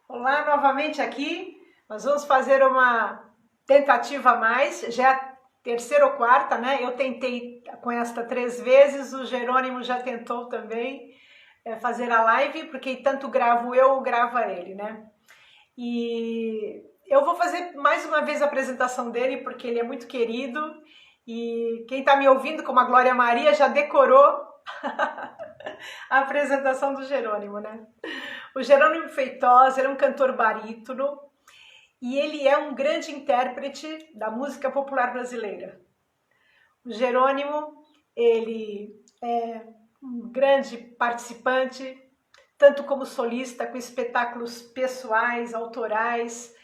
Olá, novamente aqui. Nós vamos fazer uma tentativa a mais, já é a terceira ou quarta, né? Eu tentei com esta 3 vezes, o Jerônimo já tentou também fazer a live, porque tanto gravo eu, grava ele, né? E eu vou fazer mais uma vez a apresentação dele, porque ele é muito querido, e quem está me ouvindo, como a Glória Maria, já decorou a apresentação do Jerônimo, né? O Jerônimo Feitosa, ele é um cantor barítono e ele é um grande intérprete da música popular brasileira. O Jerônimo, ele é um grande participante, tanto como solista, com espetáculos pessoais, autorais,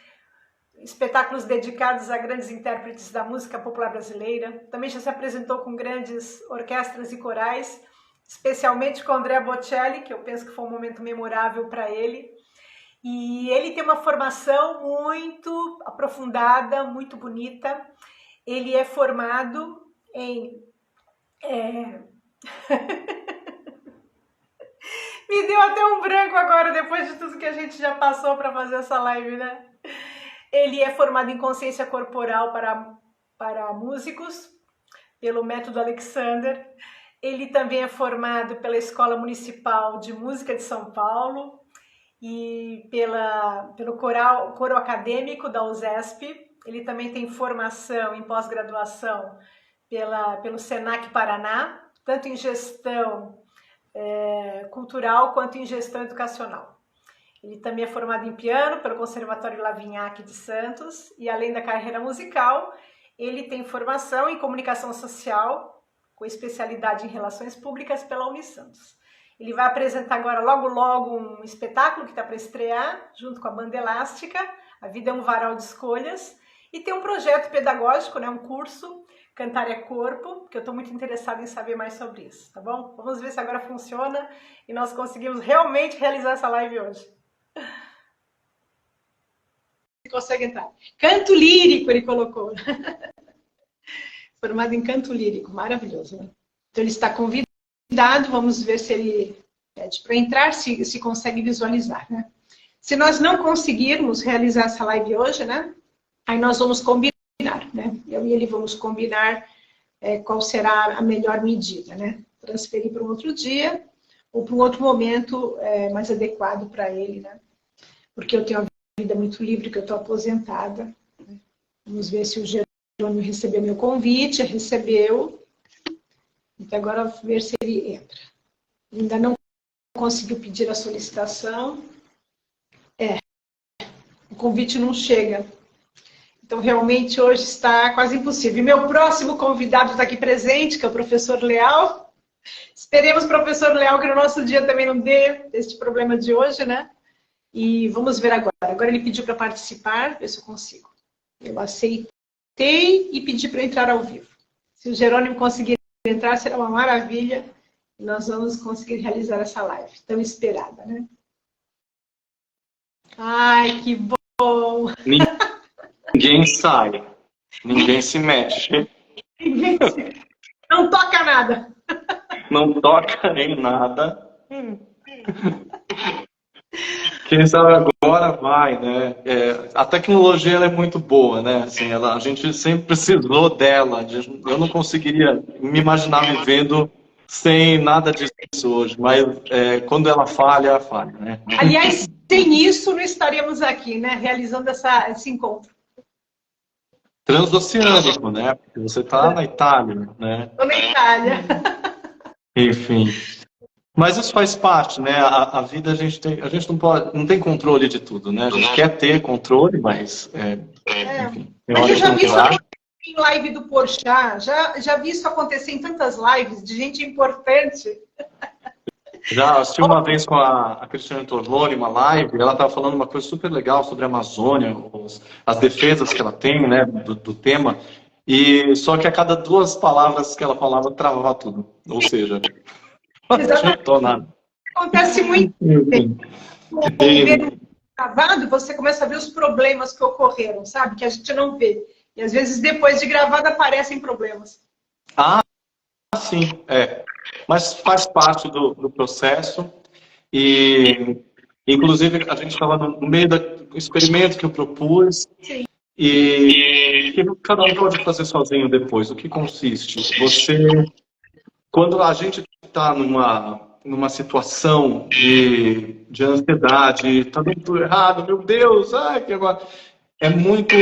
espetáculos dedicados a grandes intérpretes da música popular brasileira. Também já se apresentou com grandes orquestras e corais, especialmente com Andrea Bocelli, que eu penso que foi um momento memorável para ele. E ele tem uma formação muito aprofundada, muito bonita. Ele é formado em... Me deu até um branco agora, depois de tudo que a gente já passou para fazer essa live, né? Ele é formado em consciência corporal para músicos, pelo método Alexander. Ele também é formado pela Escola Municipal de Música de São Paulo e pelo coro acadêmico da USESP. Ele também tem formação em pós-graduação pelo Senac Paraná, tanto em gestão cultural quanto em gestão educacional. Ele também é formado em piano pelo Conservatório Lavignac de Santos e, além da carreira musical, ele tem formação em comunicação social, com especialidade em relações públicas pela Unisantos. Ele vai apresentar agora, logo, logo, um espetáculo que está para estrear, junto com a Banda Elástica, A Vida é um Varal de Escolhas, e tem um projeto pedagógico, né, um curso, Cantar é Corpo, que eu estou muito interessada em saber mais sobre isso, tá bom? Vamos ver se agora funciona e nós conseguimos realmente realizar essa live hoje. Você consegue entrar. Canto lírico, ele colocou. Formado em canto lírico, maravilhoso, né? Então ele está convidado, vamos ver se ele pede para entrar, se consegue visualizar, né? Se nós não conseguirmos realizar essa live hoje, né? Aí nós vamos combinar, né? Eu e ele vamos combinar qual será a melhor medida, né? Transferir para um outro dia ou para um outro momento mais adequado para ele, né? Porque eu tenho uma vida muito livre, que eu estou aposentada, né? Vamos ver se o Jerônimo recebeu meu convite, recebeu. Então agora ver se ele entra. Ainda não conseguiu pedir a solicitação. O convite não chega. Então realmente hoje está quase impossível. E meu próximo convidado está aqui presente, que é o professor Leal. Esperemos, professor Leal, que no nosso dia também não dê este problema de hoje, né? E vamos ver agora. Agora ele pediu para participar, ver se eu consigo. Eu aceitei e pedi para entrar ao vivo. Se o Jerônimo conseguir entrar, será uma maravilha. E nós vamos conseguir realizar essa live tão esperada, né? Ai, que bom! Ninguém sai, ninguém se mexe. Não toca nada. Não toca em nada. Quem sabe agora vai, né? A tecnologia ela é muito boa, né? Assim, a gente sempre precisou dela. Eu não conseguiria me imaginar vivendo sem nada disso hoje. Mas quando ela falha, falha, né? Aliás, sem isso não estaríamos aqui, né? Realizando esse encontro. Transoceânico, né? Porque você está na Itália, né? Estou na Itália. Enfim. Mas isso faz parte, né? A vida a gente não tem controle de tudo, né? A gente quer ter controle, mas enfim. Mas eu já vi isso acontecer em live do Porchat, já vi isso acontecer em tantas lives de gente importante. Já assisti uma vez com a Cristiane Torloni, uma live, ela estava falando uma coisa super legal sobre a Amazônia, as defesas que ela tem, né, do tema, e só que a cada 2 palavras que ela falava, travava tudo. Ou seja, não adiantou nada. Acontece muito. Gravado, você começa a ver os problemas que ocorreram, sabe? Que a gente não vê. E às vezes depois de gravado aparecem problemas. Ah, sim, Mas faz parte do processo. E Inclusive, a gente estava no meio do experimento que eu propus. Sim. E que cada um pode fazer sozinho depois. O que consiste? Quando a gente está numa situação de ansiedade, está tudo errado, meu Deus, que agora é muito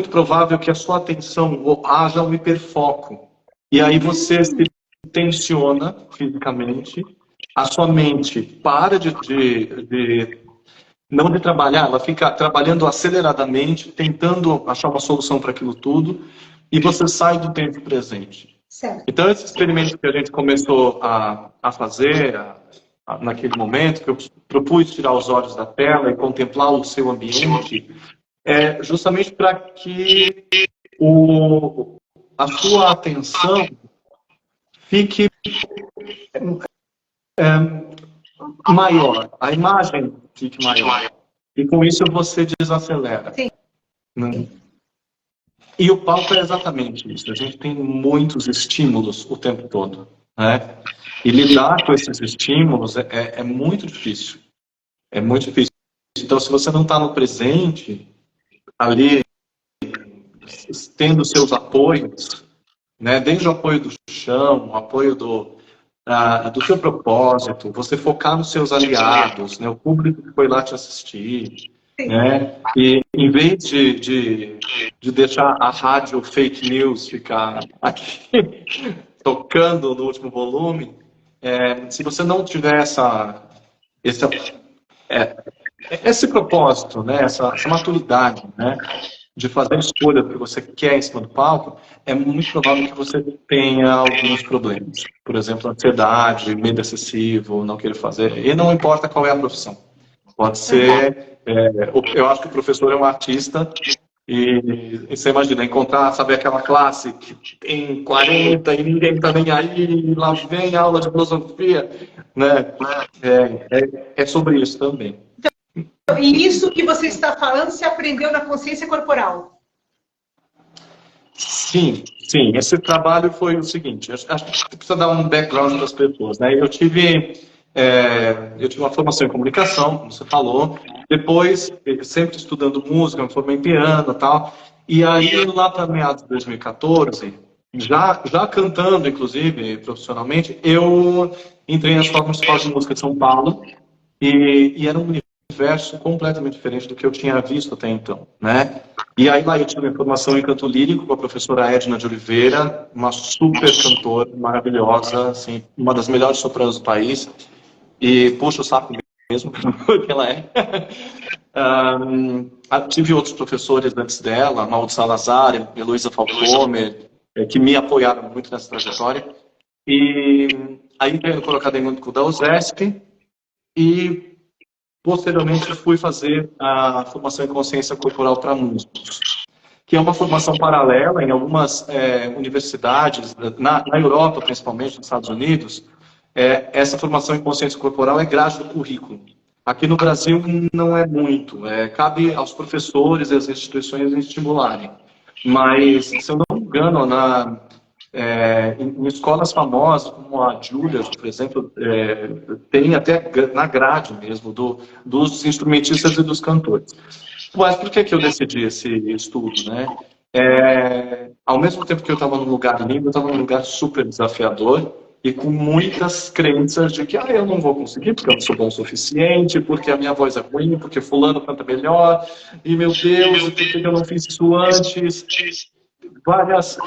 provável que a sua atenção haja um hiperfoco. E aí você se tensiona fisicamente, a sua mente para não de trabalhar, ela fica trabalhando aceleradamente, tentando achar uma solução para aquilo tudo, e você sai do tempo presente. Certo. Então, esse experimento que a gente começou a fazer naquele momento, que eu propus tirar os olhos da tela e contemplar o seu ambiente, é justamente para que a sua atenção fique maior, a imagem fique maior. E com isso você desacelera. Sim. Né? E o palco é exatamente isso. A gente tem muitos estímulos o tempo todo. Né? E lidar com esses estímulos é muito difícil. É muito difícil. Então, se você não está no presente, ali, tendo seus apoios, né? Desde o apoio do chão, o apoio do seu propósito, você focar nos seus aliados, né? O público que foi lá te assistir, né? E em vez de deixar a rádio fake news ficar aqui tocando no último volume, se você não tiver esse propósito, né? essa maturidade, né? De fazer a escolha do que você quer em cima do palco, é muito provável que você tenha alguns problemas. Por exemplo, ansiedade, medo excessivo, não querer fazer. E não importa qual é a profissão. Pode ser... eu acho que o professor é um artista e você imagina, encontrar, sabe, aquela classe que tem 40 e ninguém está nem aí, lá vem a aula de filosofia, né? É sobre isso também. E isso que você está falando, se aprendeu na consciência corporal? Sim. Esse trabalho foi o seguinte, acho que precisa dar um background para as pessoas, né? Eu tive uma formação em comunicação, como você falou, depois, sempre estudando música, me formei em piano e tal, e aí lá para meados de 2014, já cantando, inclusive, profissionalmente, eu entrei na Escola Municipal de Música de São Paulo, e era um universo completamente diferente do que eu tinha visto até então, né? E aí lá eu tive uma formação em canto lírico com a professora Edna de Oliveira, uma super cantora, maravilhosa, assim, uma das melhores sopranos do país, e puxa o saco mesmo, porque ela é. Tive outros professores antes dela, Mauro Salazar, Heloísa Falcomer, que me apoiaram muito nessa trajetória. E aí entrei no Coro Acadêmico da USESP e posteriormente fui fazer a formação em consciência corporal para músicos, que é uma formação paralela em algumas universidades, na Europa principalmente, nos Estados Unidos. Essa formação em consciência corporal é grade do currículo. Aqui no Brasil não é muito, cabe aos professores e às instituições estimularem. Mas, se eu não me engano, em escolas famosas, como a Juilliard, por exemplo, tem até na grade mesmo dos instrumentistas e dos cantores. Mas por que eu decidi esse estudo, né? Ao mesmo tempo que eu estava num lugar lindo, eu estava num lugar super desafiador e com muitas crenças de que eu não vou conseguir porque eu não sou bom o suficiente, porque a minha voz é ruim, porque fulano canta melhor, e meu Deus, por que eu não fiz isso antes? Várias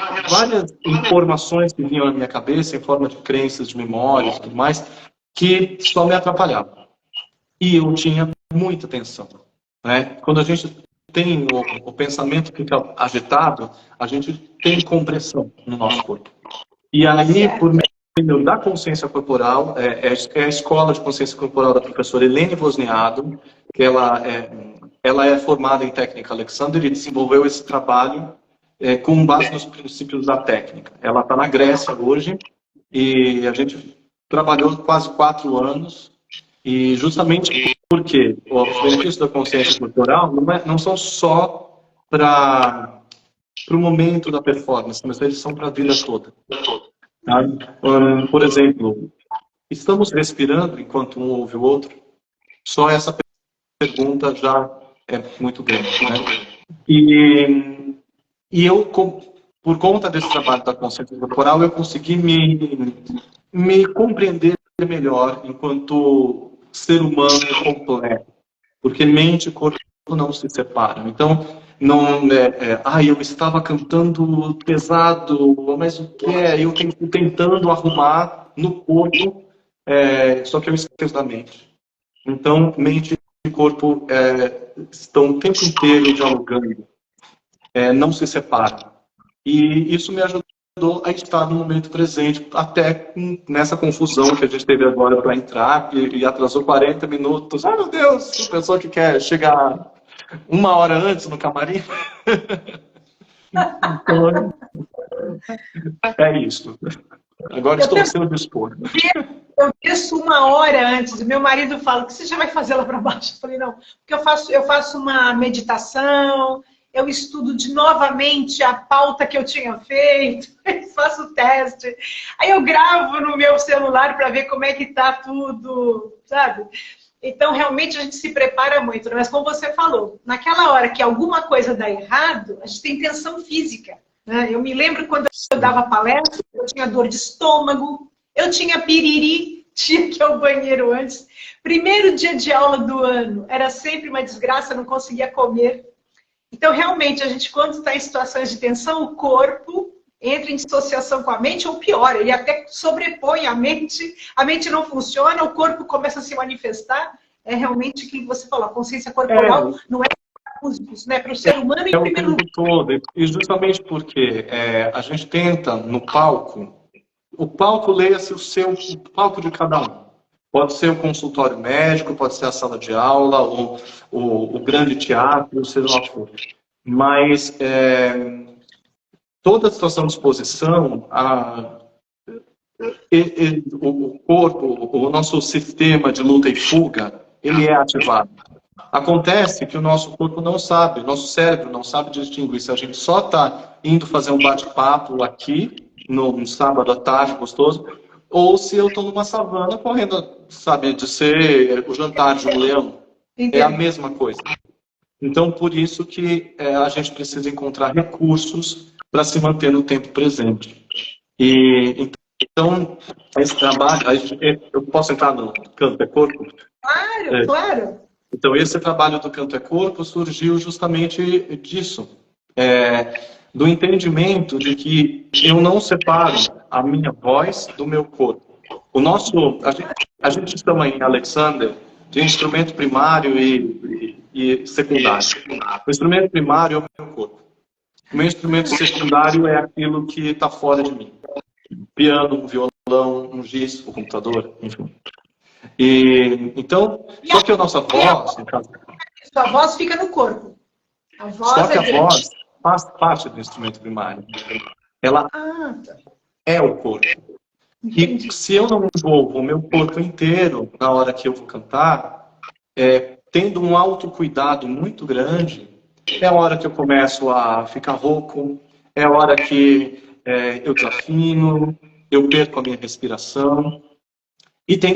informações que vinham na minha cabeça em forma de crenças, de memórias e tudo mais, que só me atrapalhavam. E eu tinha muita tensão. Né? Quando a gente tem o pensamento que fica agitado, a gente tem compressão no nosso corpo. E aí, por meio da consciência corporal, a escola de consciência corporal da professora Helene Wozniado, que ela é formada em técnica Alexander e desenvolveu esse trabalho com base nos princípios da técnica. Ela está na Grécia hoje e a gente trabalhou quase 4 anos e justamente porque os benefícios da consciência corporal não são só para o momento da performance, mas eles são para a vida toda. Tá? Por exemplo, estamos respirando enquanto um ouve o outro? Só essa pergunta já é muito grande, né? E eu, por conta desse trabalho da consciência corporal, eu consegui me compreender melhor enquanto ser humano completo, porque mente e corpo não se separam. Então, não eu estava cantando pesado, mas o que é? Eu tentando arrumar no corpo, só que eu esqueço da mente. Então, mente e corpo estão o tempo inteiro dialogando, não se separam. E isso me ajudou a estar no momento presente, até nessa confusão que a gente teve agora para entrar, e atrasou 40 minutos. Ai, meu Deus, a pessoa que quer chegar 1 hora antes no camarim. Então, é isso. Agora estou ao seu dispor. Eu desço 1 hora antes. Meu marido fala que você já vai fazer lá para baixo. Eu falei, não, porque eu faço uma meditação, eu estudo novamente a pauta que eu tinha feito, faço o teste. Aí eu gravo no meu celular para ver como é que tá tudo, sabe? Então, realmente, a gente se prepara muito. Mas como você falou, naquela hora que alguma coisa dá errado, a gente tem tensão física. Né? Eu me lembro quando eu dava palestra, eu tinha dor de estômago, eu tinha piriri, tinha que ir ao banheiro antes. Primeiro dia de aula do ano, era sempre uma desgraça, não conseguia comer. Então, realmente, a gente, quando está em situações de tensão, o corpo entra em dissociação com a mente, ou pior, ele até sobrepõe a mente não funciona, o corpo começa a se manifestar. É realmente o que você falou, a consciência corporal não é para músicos, né? Para o ser humano em primeiro lugar. Todo. E justamente porque a gente tenta, no palco, o palco leia-se o palco de cada um. Pode ser o consultório médico, pode ser a sala de aula, ou o grande teatro, seja lá o que for. Mas toda a situação de exposição, o corpo, o nosso sistema de luta e fuga, ele é ativado. Acontece que o nosso corpo não sabe, o nosso cérebro não sabe distinguir se a gente só está indo fazer um bate-papo aqui, no sábado à tarde gostoso, ou se eu estou numa savana correndo, sabe, de ser o jantar de um leão. Entendi. É a mesma coisa. Então, por isso que a gente precisa encontrar recursos para se manter no tempo presente. Então, esse trabalho... Eu posso entrar no Canto é Corpo? Claro, claro. Então, esse trabalho do Canto é Corpo surgiu justamente disso. Do entendimento de que eu não separo a minha voz do meu corpo. A gente chama em Alexander de instrumento primário e secundário. O instrumento primário é o meu corpo. O meu instrumento secundário é aquilo que está fora de mim. Piano, um violão, um giz, o computador, enfim. Então, só que a nossa voz... Sua voz fica no corpo. A voz só que a voz faz parte do instrumento primário. Ela é o corpo. E se eu não envolvo o meu corpo inteiro na hora que eu vou cantar, tendo um autocuidado muito grande, é a hora que eu começo a ficar rouco, é a hora que eu desafino, eu perco a minha respiração. E tem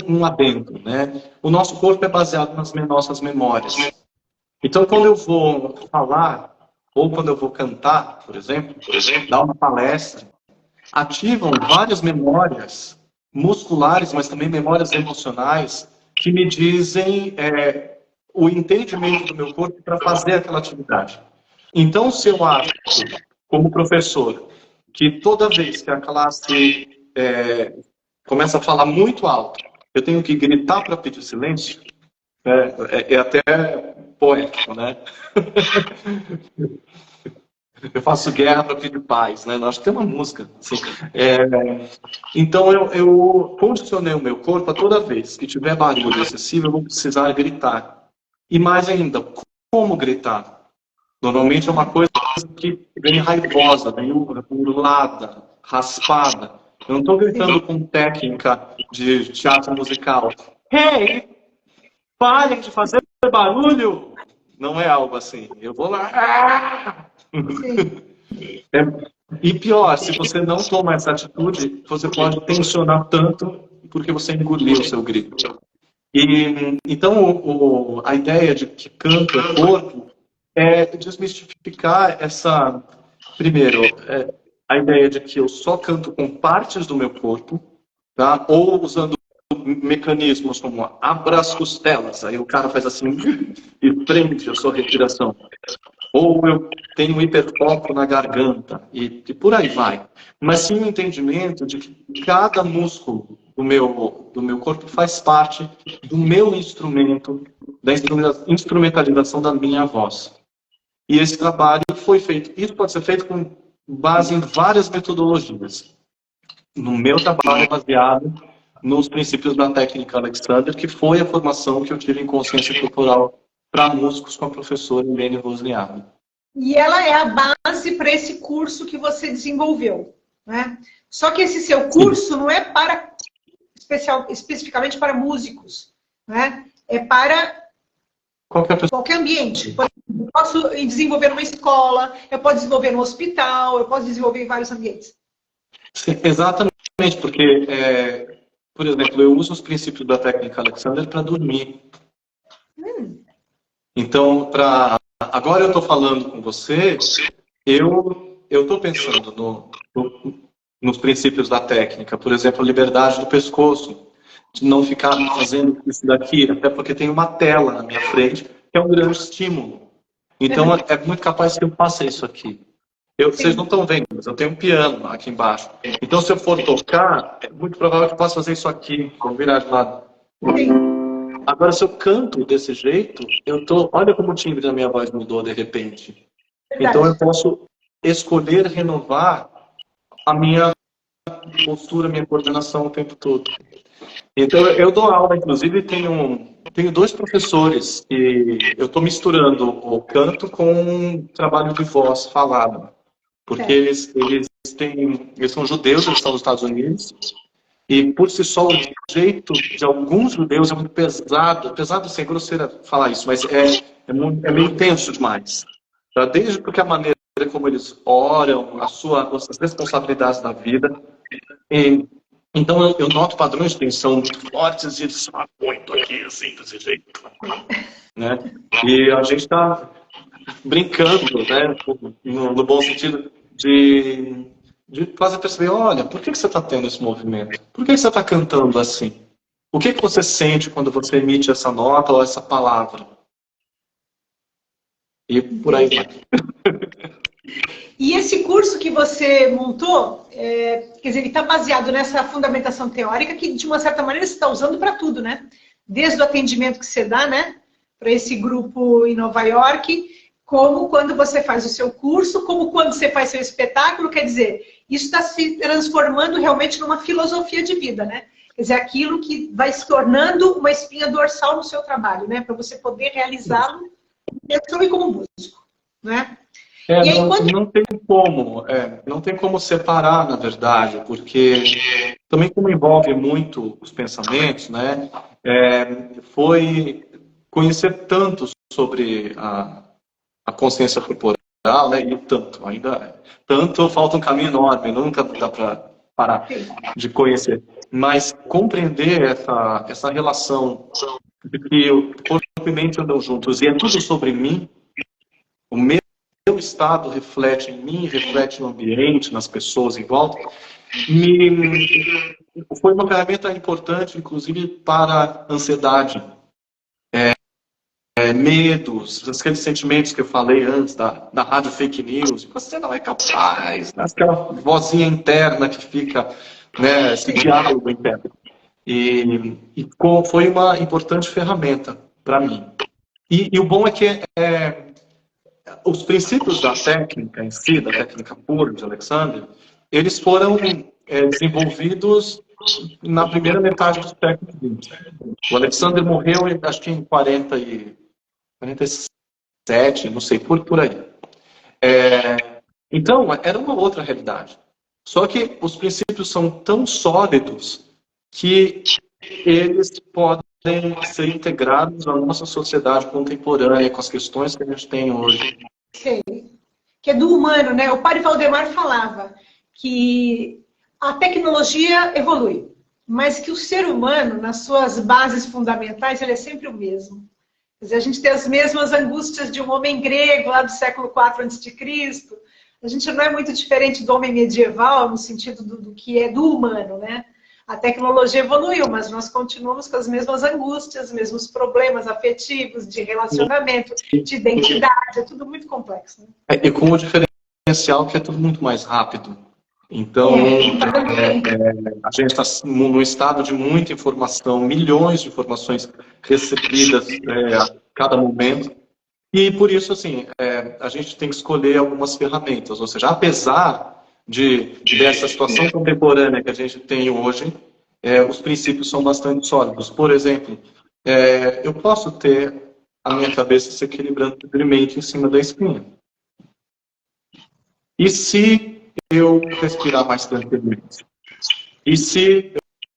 um adendo, né? O nosso corpo é baseado nas nossas memórias. Então, quando eu vou falar, ou quando eu vou cantar, por exemplo, dar uma palestra, ativam várias memórias musculares, mas também memórias emocionais, que me dizem o entendimento do meu corpo para fazer aquela atividade. Então, se eu acho, como professor, que toda vez que a classe começa a falar muito alto, eu tenho que gritar para pedir silêncio, é até poético, né? Eu faço guerra para pedir paz, né? Acho que tem uma música. Assim. Então, eu condicionei o meu corpo a toda vez que tiver barulho excessivo, eu vou precisar gritar. E mais ainda, como gritar? Normalmente é uma coisa que vem raivosa, vem urlada, raspada. Eu não estou gritando com técnica de teatro musical. Hey, parem de fazer barulho! Não é algo assim. Eu vou lá... E pior, se você não toma essa atitude, você pode tensionar tanto porque você engoliu o seu grito. Então, a ideia de que canto é corpo é desmistificar essa, primeiro, a ideia de que eu só canto com partes do meu corpo, tá? Ou usando mecanismos como abra as costelas, aí o cara faz assim e prende a sua respiração. Ou eu tenho um hiperfoco na garganta, e por aí vai. Mas sim o entendimento de que cada músculo do meu corpo faz parte do meu instrumento, da instrumentalização da minha voz. E esse trabalho foi feito, isso pode ser feito com base em várias metodologias. No meu trabalho é baseado nos princípios da técnica Alexander, que foi a formação que eu tive em consciência corporal para músicos com a professora Helene Rosliabi. E ela é a base para esse curso que você desenvolveu, né? Só que esse seu curso não é para especificamente para músicos, né? É para qualquer ambiente. Eu posso desenvolver numa escola, eu posso desenvolver no hospital, eu posso desenvolver em vários ambientes. Sim, exatamente, porque, por exemplo, eu uso os princípios da técnica Alexander para dormir. Então, agora eu estou falando com você, eu estou pensando nos princípios da técnica, por exemplo, a liberdade do pescoço, de não ficar fazendo isso daqui, até porque tem uma tela na minha frente, que é um grande estímulo. Então, é muito capaz que eu faça isso aqui. Vocês não estão vendo, mas eu tenho um piano aqui embaixo. Então, se eu for tocar, é muito provável que eu possa fazer isso aqui. Vou virar de lado. Agora, se eu canto desse jeito, olha como o timbre da minha voz mudou de repente. Verdade. Então, eu posso escolher renovar a minha postura, a minha coordenação o tempo todo. Então, eu dou aula, inclusive, tenho 2 professores e eu estou misturando o canto com trabalho de voz falado. Porque eles são judeus, eles estão nos Estados Unidos, e por si só o jeito de alguns judeus é muito pesado sem grosseira falar isso, mas é meio tenso demais. Desde porque a maneira como eles oram, as responsabilidades da vida. Então eu noto padrões de tensão muito fortes e eles são muito aqui, assim, desse jeito. Né? E a gente está brincando, né, no bom sentido, de fazer perceber, olha, por que você está tendo esse movimento? Por que você está cantando assim? O que você sente quando você emite essa nota ou essa palavra? E por aí vai. E esse curso que você montou, quer dizer, ele está baseado nessa fundamentação teórica que, de uma certa maneira, você está usando para tudo, né? Desde o atendimento que você dá, né, para esse grupo em Nova York, como quando você faz o seu curso, como quando você faz seu espetáculo, quer dizer, isso está se transformando realmente numa filosofia de vida, né? Quer dizer, aquilo que vai se tornando uma espinha dorsal no seu trabalho, né? Para você poder realizá-lo como músico, né? E aí, não tem como separar, na verdade, porque também como envolve muito os pensamentos, né? Foi conhecer tanto sobre a consciência corporal, né? E tanto falta um caminho enorme, nunca dá para parar de conhecer. Mas compreender essa relação de que o corpo e mente andam juntos e é tudo sobre mim, o meu estado reflete em mim, reflete no ambiente, nas pessoas em volta, foi uma ferramenta importante, inclusive, para a ansiedade. Medos, aqueles sentimentos que eu falei antes da rádio fake news, você não é capaz, né? Aquela vozinha interna que fica, né, esse diálogo interno. E foi uma importante ferramenta para mim. E o bom é que os princípios da técnica em si, da técnica pura de Alexander, eles foram desenvolvidos na primeira metade do século XX. O Alexander morreu, acho que em 47, não sei, por aí. Então, era uma outra realidade. Só que os princípios são tão sólidos que eles podem ser integrados à nossa sociedade contemporânea, com as questões que a gente tem hoje. Sim. Que é do humano, né? O padre Valdemar falava que a tecnologia evolui, mas que o ser humano, nas suas bases fundamentais, ele é sempre o mesmo. Quer dizer, a gente tem as mesmas angústias de um homem grego lá do século IV a.C., a gente não é muito diferente do homem medieval, no sentido do que é do humano, né? A tecnologia evoluiu, mas nós continuamos com as mesmas angústias, os mesmos problemas afetivos, de relacionamento, de identidade, é tudo muito complexo. Né? E com o diferencial que é tudo muito mais rápido. Então, a gente está num estado de muita informação, milhões de informações recebidas a cada momento. E por isso, assim, a gente tem que escolher algumas ferramentas. Ou seja, apesar dessa situação contemporânea que a gente tem hoje, os princípios são bastante sólidos. Por exemplo, eu posso ter a minha cabeça se equilibrando livremente em cima da espinha. E se eu respirar mais tranquilamente? E se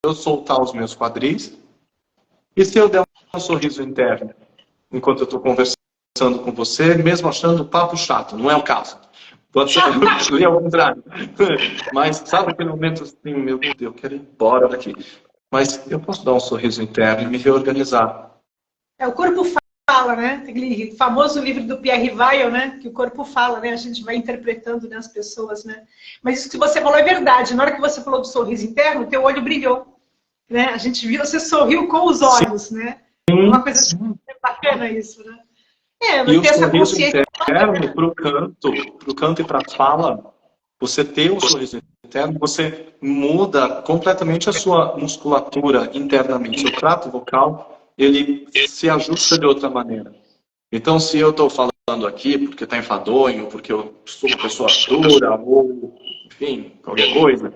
eu soltar os meus quadris? E se eu der um sorriso interno enquanto eu estou conversando com você, mesmo achando o papo chato? Não é o caso. Pode ser ao contrário. Mas sabe aquele momento assim, meu Deus, eu quero ir embora daqui. Mas eu posso dar um sorriso interno e me reorganizar. O corpo fala, né? Aquele famoso livro do Pierre Weil, né? Que o corpo fala, né? A gente vai interpretando, né, as pessoas, né? Mas isso que você falou é verdade. Na hora que você falou do sorriso interno, teu olho brilhou, né? A gente viu, você sorriu com os olhos, sim, né? Uma coisa bacana isso, né? E o sorriso interno pro canto e para a fala, você ter um sorriso interno, você muda completamente a sua musculatura internamente. O trato vocal, ele se ajusta de outra maneira. Então, se eu estou falando aqui porque está enfadonho, porque eu sou uma pessoa dura, ou, enfim, qualquer coisa,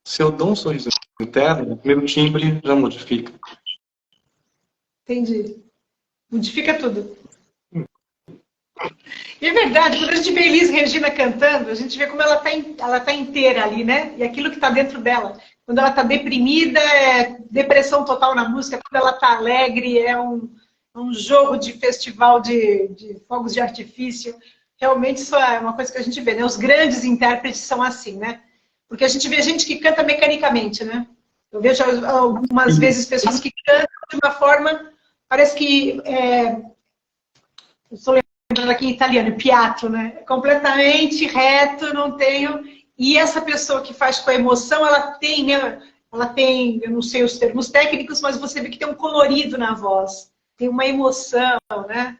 se eu dou um sorriso interno, meu timbre já modifica. Entendi. Modifica tudo. E é verdade, quando a gente vê Elis Regina cantando, a gente vê como ela tá inteira ali, né? E aquilo que está dentro dela. Quando ela está deprimida, é depressão total na música. Quando ela está alegre, é um jogo de festival de fogos de artifício. Realmente isso é uma coisa que a gente vê, né? Os grandes intérpretes são assim, né? Porque a gente vê gente que canta mecanicamente, né? Eu vejo algumas vezes pessoas que cantam de uma forma, parece que... eu estou lembrando aqui em italiano, piatto, né? Completamente reto, não tenho... E essa pessoa que faz com a emoção, ela tem, né? Ela tem, eu não sei os termos técnicos, mas você vê que tem um colorido na voz. Tem uma emoção, né?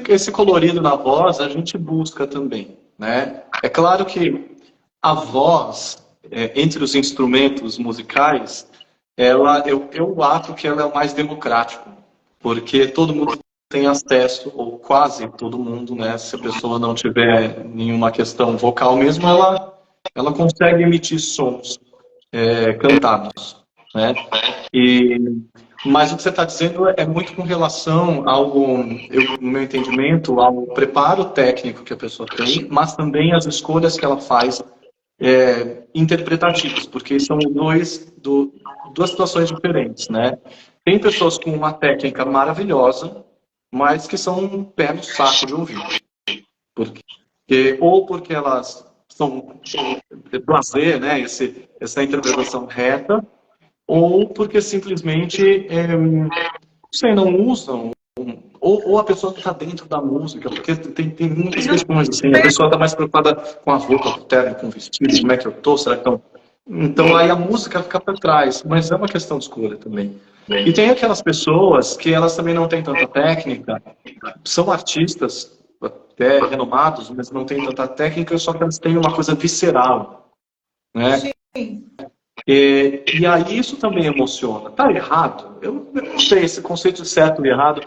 Esse colorido na voz a gente busca também, né? É claro que a voz, entre os instrumentos musicais, eu acho que ela é o mais democrático, porque todo mundo tem acesso, ou quase todo mundo, né? Se a pessoa não tiver nenhuma questão vocal mesmo, ela consegue emitir sons cantados, né? Mas o que você está dizendo é muito com relação no meu entendimento, ao preparo técnico que a pessoa tem, mas também as escolhas que ela faz interpretativas, porque são duas situações diferentes, né? Tem pessoas com uma técnica maravilhosa, mas que são um pé no saco de ouvir. Ou porque elas são prazer, né? Essa interpretação reta, ou porque simplesmente não usam, ou a pessoa que está dentro da música, porque tem muitas questões assim, a pessoa está mais preocupada com a roupa, com o terno, com o vestido, como é que eu estou, será que estão... Então aí a música fica para trás, mas é uma questão de escolha também. E tem aquelas pessoas que elas também não têm tanta técnica, são artistas até renomados, mas não têm tanta técnica, só que elas têm uma coisa visceral, né? Sim. E aí isso também emociona. Tá errado? Eu não sei, esse conceito de certo e errado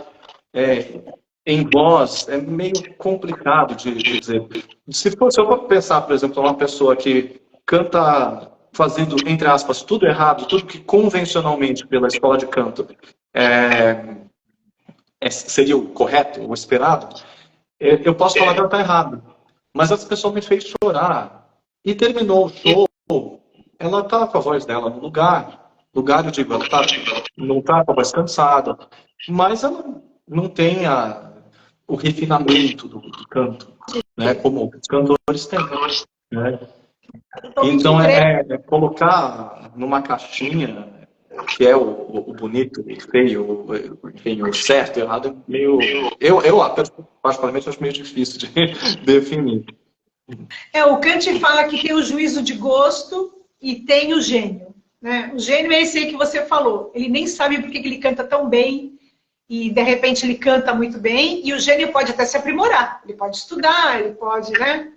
em voz é meio complicado de dizer. Se eu for pensar, por exemplo, uma pessoa que canta fazendo, entre aspas, tudo errado, tudo que convencionalmente pela escola de canto seria o correto, o esperado, eu posso falar que ela está errada. Mas essa pessoa me fez chorar. E terminou o show, ela está com a voz dela no lugar. Lugar, eu digo, ela não está com a voz cansada, mas ela não tem o refinamento do canto, né, como os cantores têm. Né? Então, Então, 23. é colocar numa caixinha que é o bonito, o feio, enfim, o certo e o errado, é meio... Eu particularmente, acho meio difícil de definir. O Kant fala que tem o juízo de gosto e tem o gênio. Né? O gênio é esse aí que você falou. Ele nem sabe por que ele canta tão bem e, de repente, ele canta muito bem. E o gênio pode até se aprimorar. Ele pode estudar, ele pode, né?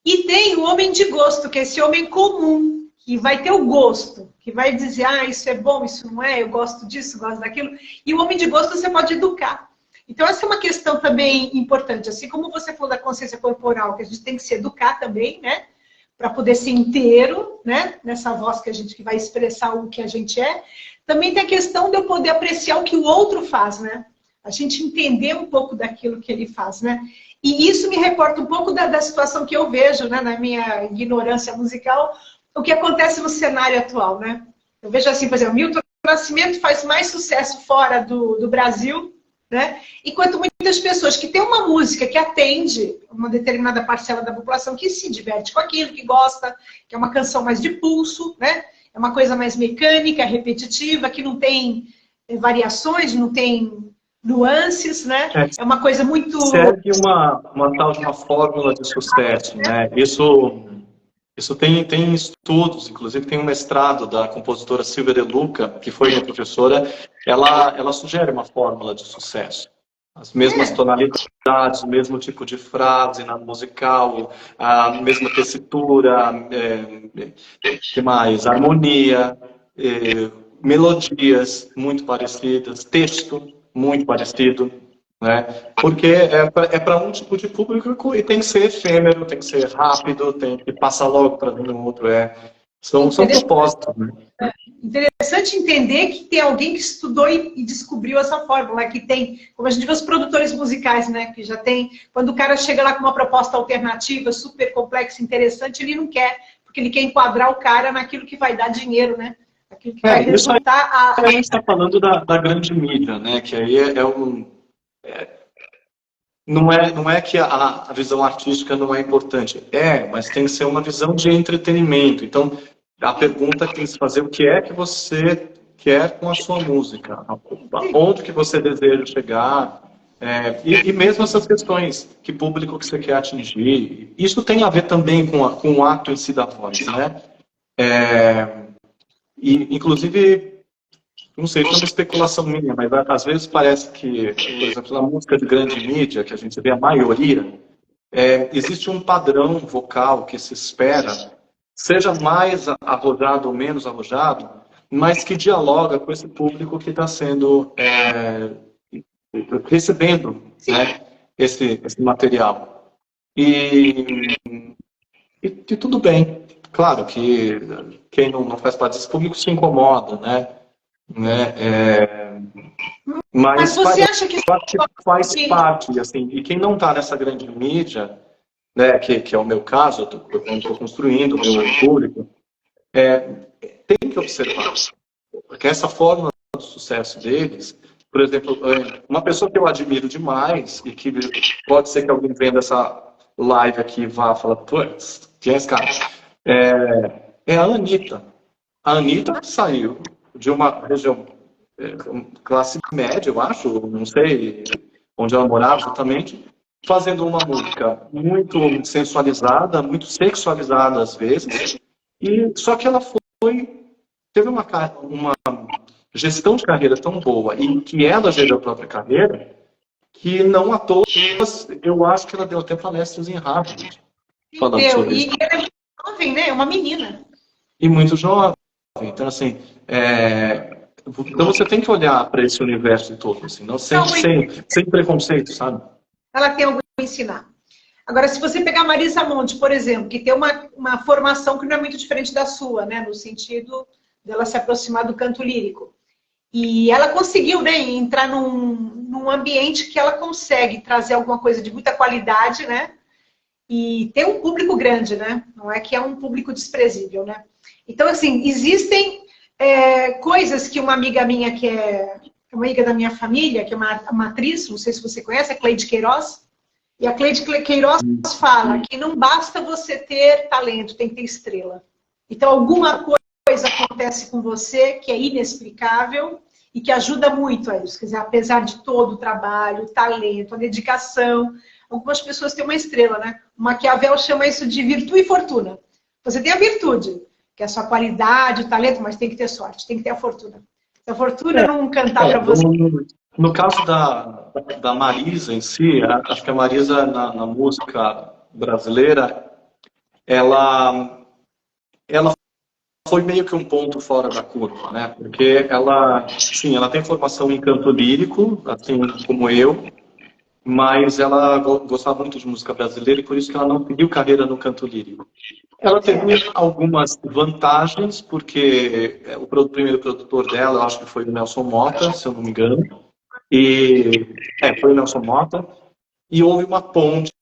E tem o homem de gosto, que é esse homem comum, que vai ter o gosto, que vai dizer, isso é bom, isso não é, eu gosto disso, gosto daquilo. E o homem de gosto você pode educar. Então, essa é uma questão também importante. Assim como você falou da consciência corporal, que a gente tem que se educar também, né? Para poder ser inteiro, né? Nessa voz que vai expressar o que a gente é. Também tem a questão de eu poder apreciar o que o outro faz, né? A gente entender um pouco daquilo que ele faz, né? E isso me reporta um pouco da situação que eu vejo, né? Na minha ignorância musical, o que acontece no cenário atual, né? Eu vejo assim, por exemplo, Milton Nascimento faz mais sucesso fora do Brasil, né? Enquanto muitas pessoas que têm uma música que atende uma determinada parcela da população que se diverte com aquilo, que gosta, que é uma canção mais de pulso, né? É uma coisa mais mecânica, repetitiva, que não tem variações, não tem nuances, né? É uma coisa muito... Segue uma tal de uma fórmula de sucesso, né? Isso tem estudos, inclusive tem um mestrado da compositora Silvia De Luca, que foi minha professora, ela sugere uma fórmula de sucesso. As mesmas tonalidades, o mesmo tipo de frase na musical, a mesma tessitura, que mais? Harmonia, melodias muito parecidas, texto muito parecido. Né? Porque é para um tipo de público e tem que ser efêmero, tem que ser rápido, tem que passar logo para um outro. São propósitos. Né? Interessante entender que tem alguém que estudou e descobriu essa fórmula, que tem, como a gente vê os produtores musicais, né? Que já tem, quando o cara chega lá com uma proposta alternativa, super complexa, interessante, ele não quer, porque ele quer enquadrar o cara naquilo que vai dar dinheiro, né? Aquilo que vai resultar a gente está falando da grande mídia, né? Que aí não é que a visão artística não é importante. Mas tem que ser uma visão de entretenimento. Então, a pergunta que tem que se fazer, o que é que você quer com a sua música? Onde que você deseja chegar? E mesmo essas questões, que público que você quer atingir. Isso tem a ver também com o ato em si da voz, né? Inclusive, não sei, foi uma especulação minha, mas às vezes parece que, por exemplo, na música de grande mídia, que a gente vê a maioria, existe um padrão vocal que se espera, seja mais arrojado ou menos arrojado, mas que dialoga com esse público que está sendo recebendo, né, esse material. E tudo bem. Claro que quem não faz parte desse público se incomoda, né? Mas você acha que faz parte, assim, e quem não está nessa grande mídia, né, que é o meu caso, eu estou construindo o meu público, tem que observar, porque essa fórmula do sucesso deles, por exemplo, uma pessoa que eu admiro demais, e que pode ser que alguém vendo essa live aqui e vá falar, putz, quem é esse cara? É a Anitta. A Anitta saiu de uma região classe média, eu acho, não sei onde ela morava exatamente, fazendo uma música muito sensualizada, muito sexualizada às vezes, só que ela teve uma gestão de carreira tão boa e que ela gerou a própria carreira, que não à toa, eu acho que ela deu até palestras em Harvard falando sobre isso. E ela é muito jovem, né? É uma menina. E muito jovem. Então, assim, então você tem que olhar para esse universo todo, assim, não sem preconceito, sabe? Ela tem algo a ensinar. Agora, se você pegar a Marisa Monte, por exemplo, que tem uma formação que não é muito diferente da sua, né? No sentido dela se aproximar do canto lírico. E ela conseguiu, né, entrar num ambiente que ela consegue trazer alguma coisa de muita qualidade, né? E ter um público grande, né? Não é que é um público desprezível, né? Então, assim, existem coisas que uma amiga minha, que é uma amiga da minha família, que é uma atriz, não sei se você conhece, a Cleide Queiroz, E a Cleide Queiroz fala que não basta você ter talento, tem que ter estrela. Então, alguma coisa acontece com você que é inexplicável e que ajuda muito a isso. Quer dizer, apesar de todo o trabalho, o talento, a dedicação, algumas pessoas têm uma estrela, né? O Maquiavel chama isso de virtude e fortuna. Você tem a virtude, que é a sua qualidade, o talento, mas tem que ter sorte, tem que ter a fortuna. Se a fortuna não cantar para você... No caso da Marisa em si, acho que a Marisa na música brasileira, ela foi meio que um ponto fora da curva, né? Porque ela, sim, ela tem formação em canto lírico, assim como eu, mas ela gostava muito de música brasileira e por isso que ela não seguiu carreira no canto lírico. Ela teve algumas vantagens, porque o primeiro produtor dela, eu acho que foi o Nelson Motta, se eu não me engano, foi o Nelson Motta, e houve uma ponte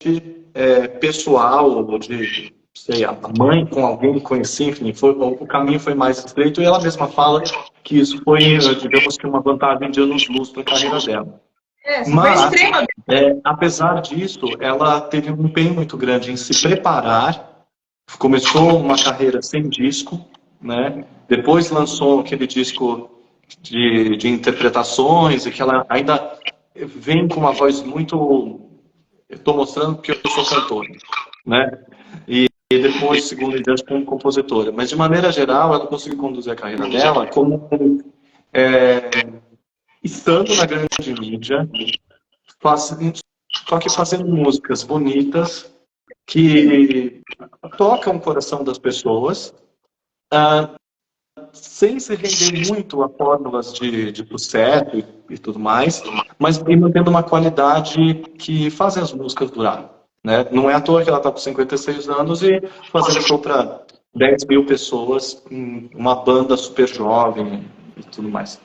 pessoal, de, sei, a mãe com alguém que conhecia, enfim, o caminho foi mais estreito, e ela mesma fala que isso foi, digamos que uma vantagem de anos-luz para a carreira dela. Mas, apesar disso, ela teve um empenho muito grande em se preparar, começou uma carreira sem disco, né? Depois lançou aquele disco de interpretações, e que ela ainda vem com uma voz muito... Estou mostrando que eu sou cantora, né? E depois, segundo em diante, como compositora. Mas, de maneira geral, ela conseguiu conduzir a carreira dela como estando na grande mídia, só que fazendo músicas bonitas que tocam o coração das pessoas, sem se render muito a fórmulas de sucesso e tudo mais, mas mantendo uma qualidade que faz as músicas durarem, né? Não é à toa que ela está com 56 anos e fazendo show para 10 mil pessoas, uma banda super jovem e tudo mais.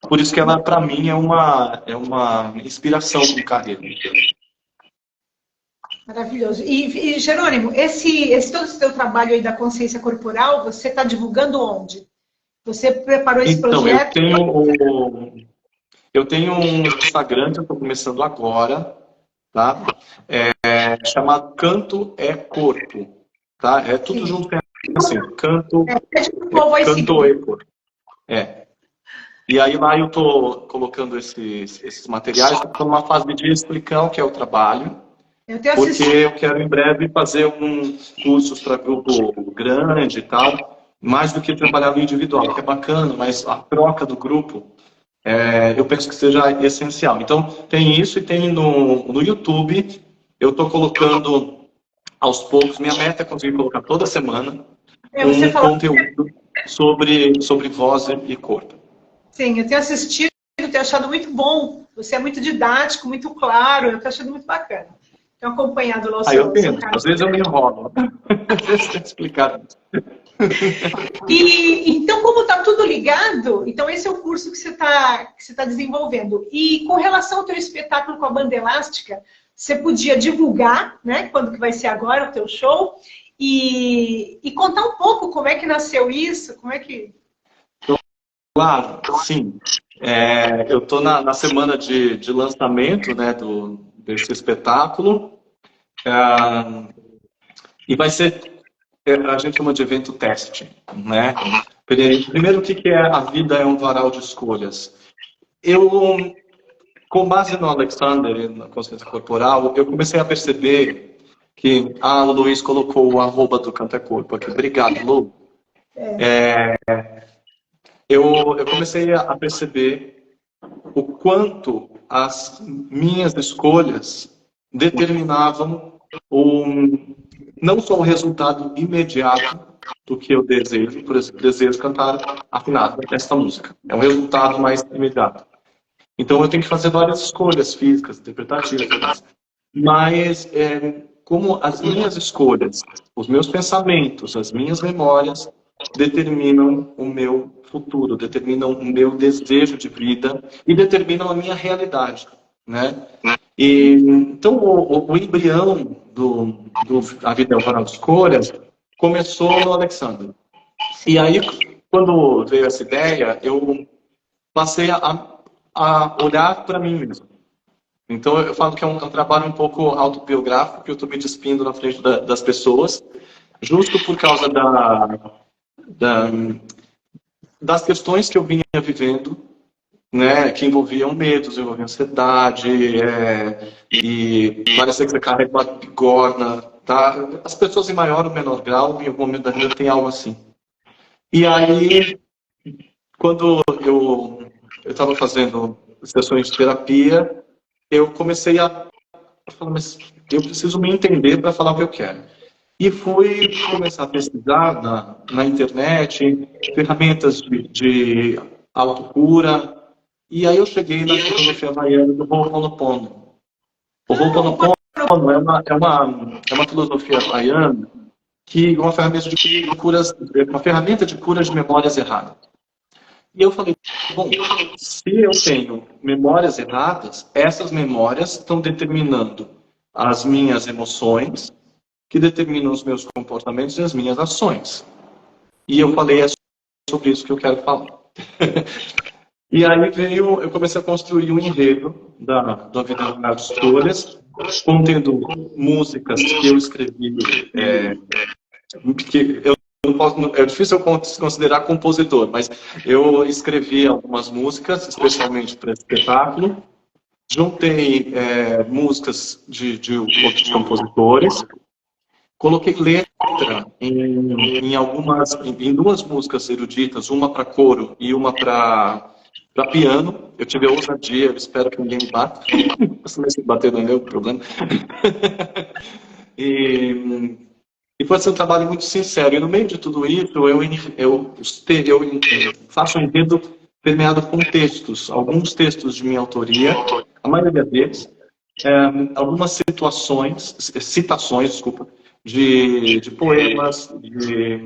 Por isso que ela, para mim, é uma inspiração de carreira. Maravilhoso. E Jerônimo, todo esse teu trabalho aí da consciência corporal, você está divulgando onde? Você preparou esse projeto? Eu tenho um Instagram que eu estou começando agora, tá? Chamado Canto é Corpo, tá? É tudo Sim. junto, assim, Canto é Corpo. E aí lá eu estou colocando esses materiais, estou numa fase de explicar o que é o trabalho, porque eu quero em breve fazer cursos para grupo grande e tal, mais do que trabalhar no individual, que é bacana, mas a troca do grupo, eu penso que seja essencial. Então tem isso e tem no YouTube, eu estou colocando aos poucos, minha meta é conseguir colocar toda semana conteúdo sobre voz e corpo. Sim, eu tenho assistido, tenho achado muito bom. Você é muito didático, muito claro, eu estou achando muito bacana. Tenho acompanhado o eu tenho. Às vezes eu me enrolo. Às vezes tem que explicar. Então, como está tudo ligado, então esse é o curso que você tá desenvolvendo. E com relação ao teu espetáculo com a banda elástica, você podia divulgar, né? Quando que vai ser agora o teu show? E contar um pouco como é que nasceu isso, como é que... Claro, sim. Eu estou na semana de lançamento, né, desse espetáculo. E vai ser, a gente chama de evento teste, né? Primeiro, o que é a vida é um varal de escolhas? Com base no Alexander e na consciência corporal, eu comecei a perceber que o Luiz colocou o @ do Canto é Corpo aqui. Obrigado, Lu. Eu comecei a perceber o quanto as minhas escolhas determinavam não só o resultado imediato do que eu desejo, por exemplo, desejo cantar afinado esta música. É um resultado mais imediato. Então eu tenho que fazer várias escolhas físicas, interpretativas, mas como as minhas escolhas, os meus pensamentos, as minhas memórias determinam o meu futuro, determinam o meu desejo de vida e determinam a minha realidade, né? Então o embrião A Vida é um Varal de Escolhas começou no Alexandre. E aí, quando veio essa ideia, eu passei a olhar para mim mesmo. Então, eu falo que é um trabalho um pouco autobiográfico, que eu estou me despindo na frente das pessoas, justo por causa da, das questões que eu vinha vivendo, né, que envolviam medos, envolviam ansiedade, e parecia que você carrega uma bigorna, tá? As pessoas em maior ou menor grau, em algum momento da vida, tem algo assim. E aí, quando eu estava fazendo sessões de terapia, eu comecei a falar, mas eu preciso me entender para falar o que eu quero. E fui começar a pesquisar na internet ferramentas de autocura. E aí eu cheguei na filosofia havaiana do Ho'oponopono. O Ho'oponopono é uma filosofia havaiana que é uma ferramenta de curas, uma ferramenta de cura de memórias erradas. E eu falei, bom, se eu tenho memórias erradas, essas memórias estão determinando as minhas emoções, que determinam os meus comportamentos e as minhas ações. E eu falei, é sobre isso que eu quero falar. E aí eu comecei a construir um enredo da Vida em Lugar de Escolhas, contendo músicas que eu escrevi, que eu não posso, é difícil eu se considerar compositor, mas eu escrevi algumas músicas, especialmente para esse espetáculo, juntei músicas de outros compositores, coloquei letra em duas músicas eruditas, uma para coro e uma para piano. Eu tive a ousadia, eu espero que ninguém me bata. Se bater não é meu problema. E foi assim, um trabalho muito sincero. E no meio de tudo isso, eu faço um enredo permeado com textos. Alguns textos de minha autoria, a maioria deles. Algumas citações, desculpa, de poemas, de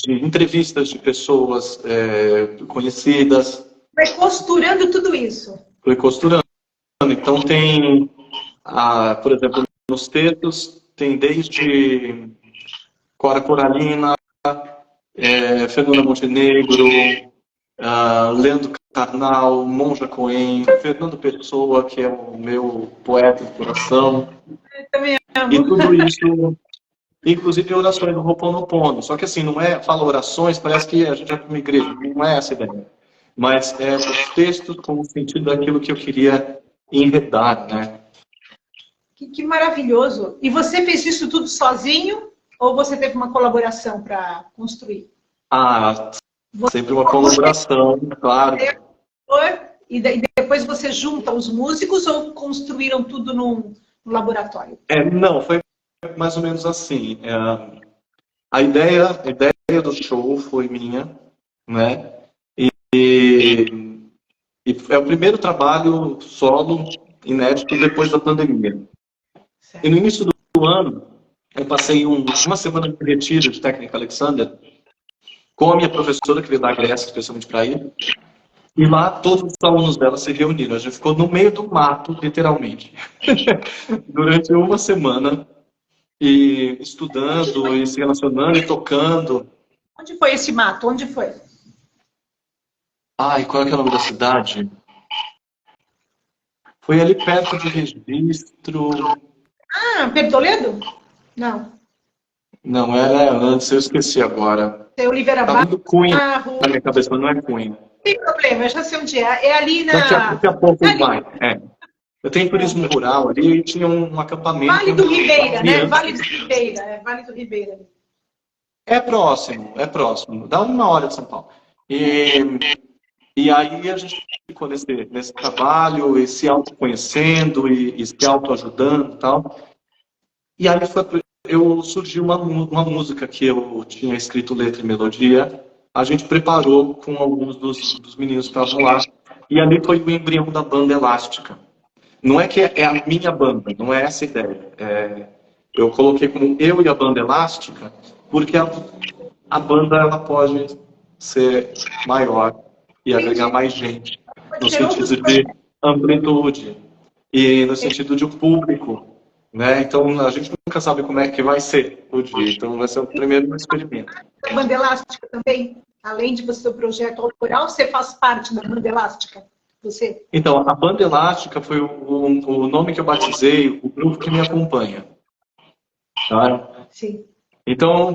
entrevistas de pessoas conhecidas. Vai costurando tudo isso. Foi costurando. Então tem, por exemplo, nos textos, tem desde Cora Coralina, Fernanda Montenegro, Leandro Carnal, Monja Cohen, Fernando Pessoa, que é o meu poeta de coração. Eu também amo. E tudo isso, inclusive orações do Ho'oponopono. Só que assim, não é, fala orações, parece que a gente vai para uma igreja, não é essa a ideia. Mas os textos com o sentido daquilo que eu queria enredar, né? Que maravilhoso. E você fez isso tudo sozinho ou você teve uma colaboração para construir? Sempre uma colaboração, claro. E depois você junta os músicos ou construíram tudo no laboratório? Não, foi mais ou menos assim. A ideia do show foi minha, né? E é o primeiro trabalho solo inédito depois da pandemia. Certo. E no início do ano, eu passei uma semana de retiro de técnica Alexander com a minha professora, que veio da Grécia, especialmente para ir. E lá todos os alunos dela se reuniram. A gente ficou no meio do mato, literalmente, durante uma semana, e estudando, e se relacionando, e tocando. Onde foi esse mato? Onde foi? Qual é que é o nome da cidade? Foi ali perto de Registro. Pertoledo? Não. Não, era antes, eu esqueci agora. É Oliveira Tá vindo Cunha na minha cabeça, mas não é Cunha. Não tem problema, eu já sei onde é. É ali na... Daqui a pouco vai. Eu tenho turismo rural ali e tinha um acampamento. Vale do Ribeira, né? Vale do Ribeira. Vale do Ribeira. É próximo. Dá 1 hora de São Paulo. E aí a gente ficou nesse trabalho, e se autoconhecendo, e se autoajudando e tal. E aí surgiu uma música que eu tinha escrito letra e melodia. A gente preparou com alguns dos meninos que estavam lá. E ali foi o embrião da banda Elástica. Não é que é a minha banda, não é essa a ideia. Eu coloquei como eu e a banda Elástica, porque a banda ela pode ser maior e agregar mais gente, no sentido de amplitude e no sentido de público, né? Então a gente nunca sabe como é que vai ser o dia, então vai ser o primeiro experimento. A banda Elástica também, além de você ter o projeto autoral, você faz parte da banda Elástica? Você? Então, a Banda Elástica foi o nome que eu batizei, o grupo que me acompanha. Tá? Sim. Então,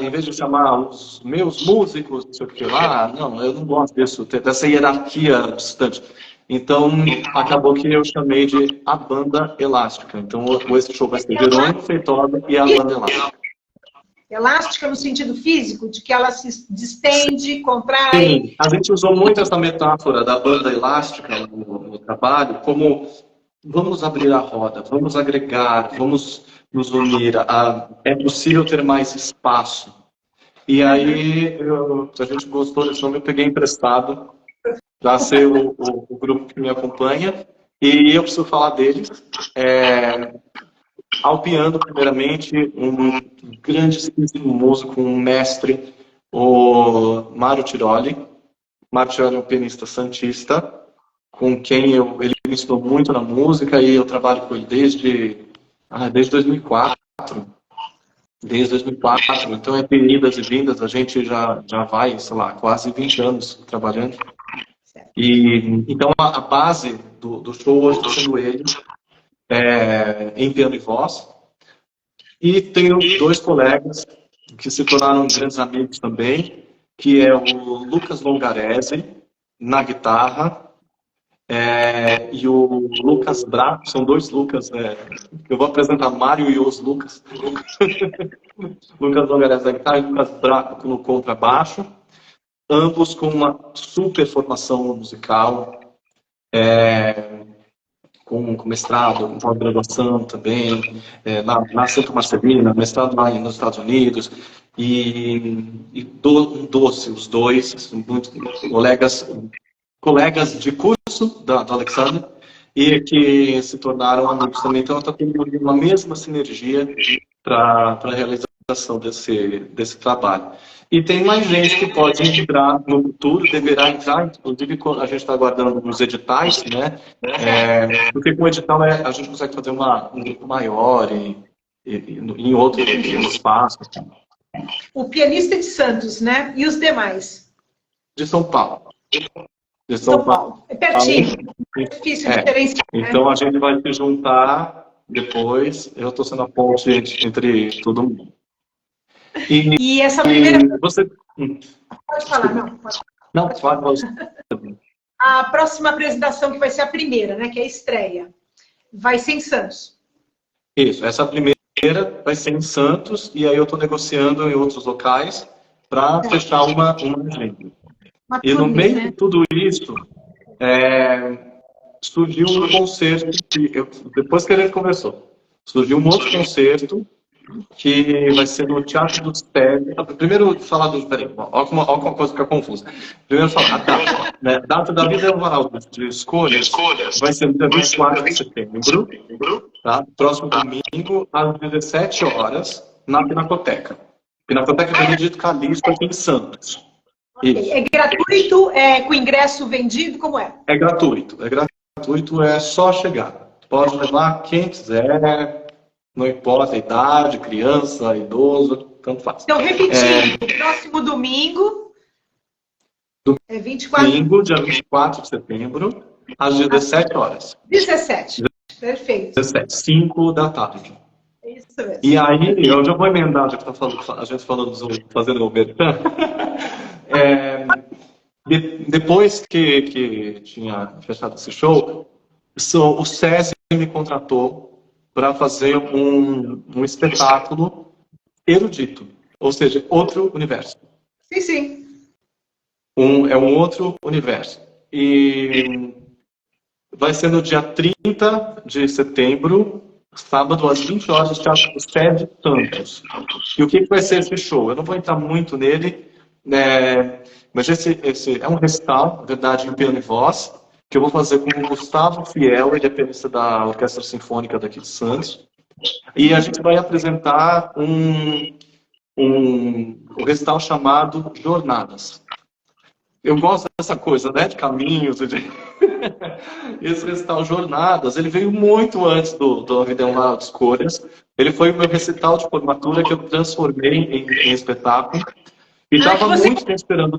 em vez de chamar os meus músicos, não sei o que lá, não, eu não gosto dessa hierarquia distante. Então, acabou que eu chamei de a Banda Elástica. Então, esse show vai ser Jerônimo Feitosa e a Banda Elástica. Elástica no sentido físico, de que ela se distende, contrai. Sim, a gente usou muito essa metáfora da banda elástica no trabalho, como vamos abrir a roda, vamos agregar, vamos nos unir, é possível ter mais espaço. E aí, a gente gostou desse nome, eu peguei emprestado para ser o grupo que me acompanha, e eu preciso falar deles. Ao piano, primeiramente, um grandíssimo músico, um mestre, o Mário Tiroli. Mário Tiroli é um pianista santista, com quem ele me ensinou muito na música, e eu trabalho com ele desde 2004. Desde 2004, então é idas e vindas, a gente já vai, sei lá, quase 20 anos trabalhando. E, então a base do show hoje está sendo ele, em piano e voz. E tenho dois colegas que se tornaram grandes amigos também, que é o Lucas Longarese, na guitarra, e o Lucas Braco, são dois Lucas, eu vou apresentar Mário e os Lucas. Lucas Longarese na guitarra e Lucas Braco no contrabaixo, ambos com uma super formação musical, com mestrado, com pós-graduação também, na Santa Marcelina, mestrado lá nos Estados Unidos, doce, os dois, muito colegas de curso do Alexandre, e que se tornaram amigos também. Então, está tendo uma mesma sinergia para a realização desse trabalho. E tem mais gente que pode entrar no futuro, deverá entrar, inclusive a gente está aguardando nos editais, né? Porque com o edital a gente consegue fazer um grupo maior e em outro espaço. O pianista de Santos, né? E os demais? De São Paulo. De São Paulo. É pertinho. É difícil diferenciar. Então a gente vai se juntar depois. Eu estou sendo a ponte entre todo mundo. E essa primeira... Você... Pode falar, não. Não, pode. A próxima apresentação, que vai ser a primeira, né? Que é a estreia, vai ser em Santos. Isso, essa primeira vai ser em Santos, e aí eu estou negociando em outros locais para fechar uma agenda. E no meio de tudo isso, surgiu um concerto, depois que a gente conversou, surgiu um outro concerto, que vai ser no Teatro do Sede. Primeiro, falar do... Peraí, olha como uma coisa fica confusa. Primeiro, falar a data. Né? Data da Vida é um varal de escolhas. Vai ser no dia 24 de setembro, tá? Próximo domingo, às 17 horas, na Pinacoteca. Pinacoteca do Benedito Calixto, aqui em Santos. Isso. É gratuito? Com ingresso vendido? Como é? É gratuito, é só chegar. Pode levar quem quiser. Não importa a idade, criança, idoso, tanto faz. Então, repetindo, próximo domingo, 24... Domingo, dia 24 de setembro, às 17 horas. 17, perfeito. 17, 5 da tarde. Isso mesmo. E aí, eu já vou emendar, já que a gente falando, fazendo o merchan. Depois que tinha fechado esse show, o SESI me contratou para fazer um espetáculo erudito, ou seja, outro universo. Sim, sim. É um outro universo. E vai ser no dia 30 de setembro, sábado, às 20 horas, no Teatro do Sede Santos. E o que vai ser esse show? Eu não vou entrar muito nele, mas esse é um recital, na verdade, em piano e voz, que eu vou fazer com o Gustavo Fiel, ele é pianista da Orquestra Sinfônica daqui de Santos. E a gente vai apresentar um recital chamado Jornadas. Eu gosto dessa coisa, né, de caminhos. Esse recital Jornadas, ele veio muito antes do A Vida é um Varal de Escolhas. Ele foi o meu recital de formatura que eu transformei em espetáculo. E estava muito tempo esperando o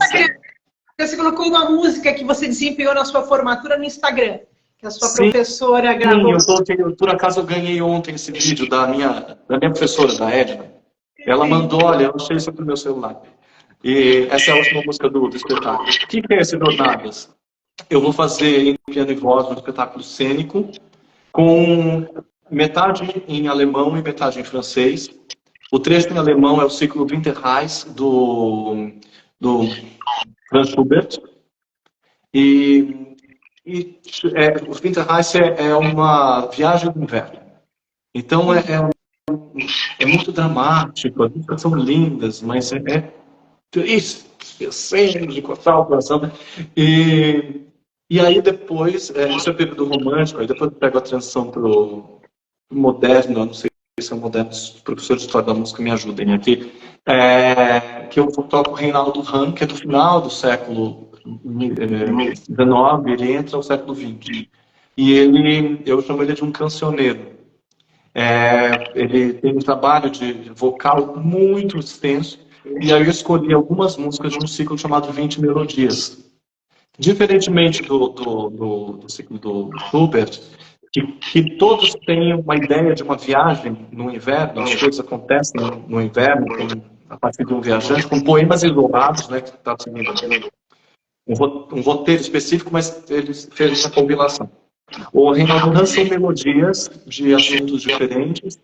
Você colocou uma música que você desempenhou na sua formatura no Instagram, que a sua Sim, professora gravou. por acaso eu ganhei ontem esse vídeo da minha professora, da Edna. Ela mandou, olha, eu achei isso aqui no meu celular. E essa é a última música do espetáculo. O que é esse Dornadas? Eu vou fazer em piano e voz um espetáculo cênico, com metade em alemão e metade em francês. O trecho em alemão é o ciclo Winterreise, do Franz Schubert. O Winterreise é uma viagem do inverno. Então é muito dramático, as músicas são lindas, mas é triste, de cortar o coração. Né? E aí depois, isso é o período romântico, aí depois eu pego a transição para o moderno, eu não sei se é moderno, os professores de história da música me ajudem aqui, que eu toco o Reinaldo Hahn, que é do final do século XIX, ele entra no século XX. E eu chamo ele de um cancioneiro. Ele tem um trabalho de vocal muito extenso, e aí eu escolhi algumas músicas de um ciclo chamado 20 Melodias. Diferentemente do ciclo do Schubert, que todos têm uma ideia de uma viagem no inverno, as coisas acontecem no inverno, a partir de um viajante, com poemas isolados, né, que está seguindo um roteiro específico, mas ele fez essa compilação. O Reinaldo Hahn são melodias de assuntos diferentes,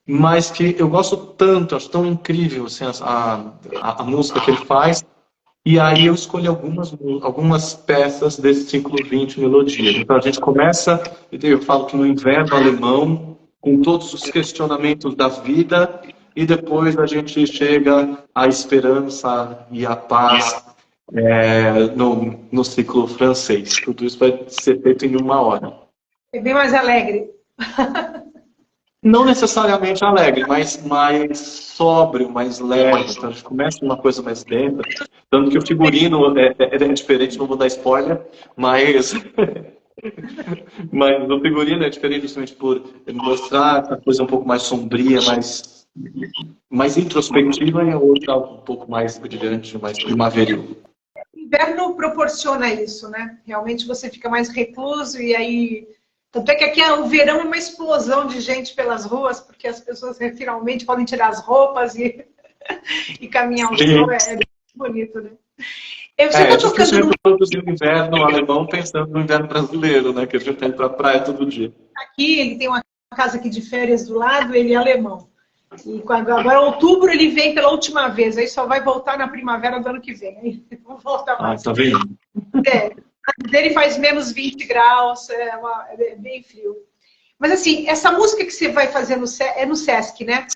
mas que eu gosto tanto, acho tão incrível assim, a música que ele faz. E aí eu escolhi algumas peças desse ciclo 20 melodias. Então a gente começa, eu falo que no inverno alemão, com todos os questionamentos da vida, e depois a gente chega à esperança e à paz no ciclo francês. Tudo isso vai ser feito em 1 hora. É bem mais alegre. Não necessariamente alegre, mas mais sóbrio, mais leve. Então a gente começa com uma coisa mais lenta. Tanto que o figurino é diferente, não vou dar spoiler, mas o figurino é diferente justamente por mostrar a coisa um pouco mais sombria, mais introspectiva, e a outra um pouco mais brilhante, mais primaveril. O inverno proporciona isso, né? Realmente você fica mais recluso e aí... Tanto é que aqui o verão é uma explosão de gente pelas ruas, porque as pessoas finalmente podem tirar as roupas e caminhar o sol. É bem bonito, né? É difícil produzir o inverno alemão pensando no inverno brasileiro, né? Que a gente tem para a praia todo dia. Aqui, ele tem uma casa aqui de férias do lado, ele é alemão. E agora, outubro, ele vem pela última vez. Aí só vai voltar na primavera do ano que vem. Aí não volta mais. Tá vendo? Dele faz menos 20 graus, é bem frio. Mas assim, essa música que você vai fazer no Sesc, né?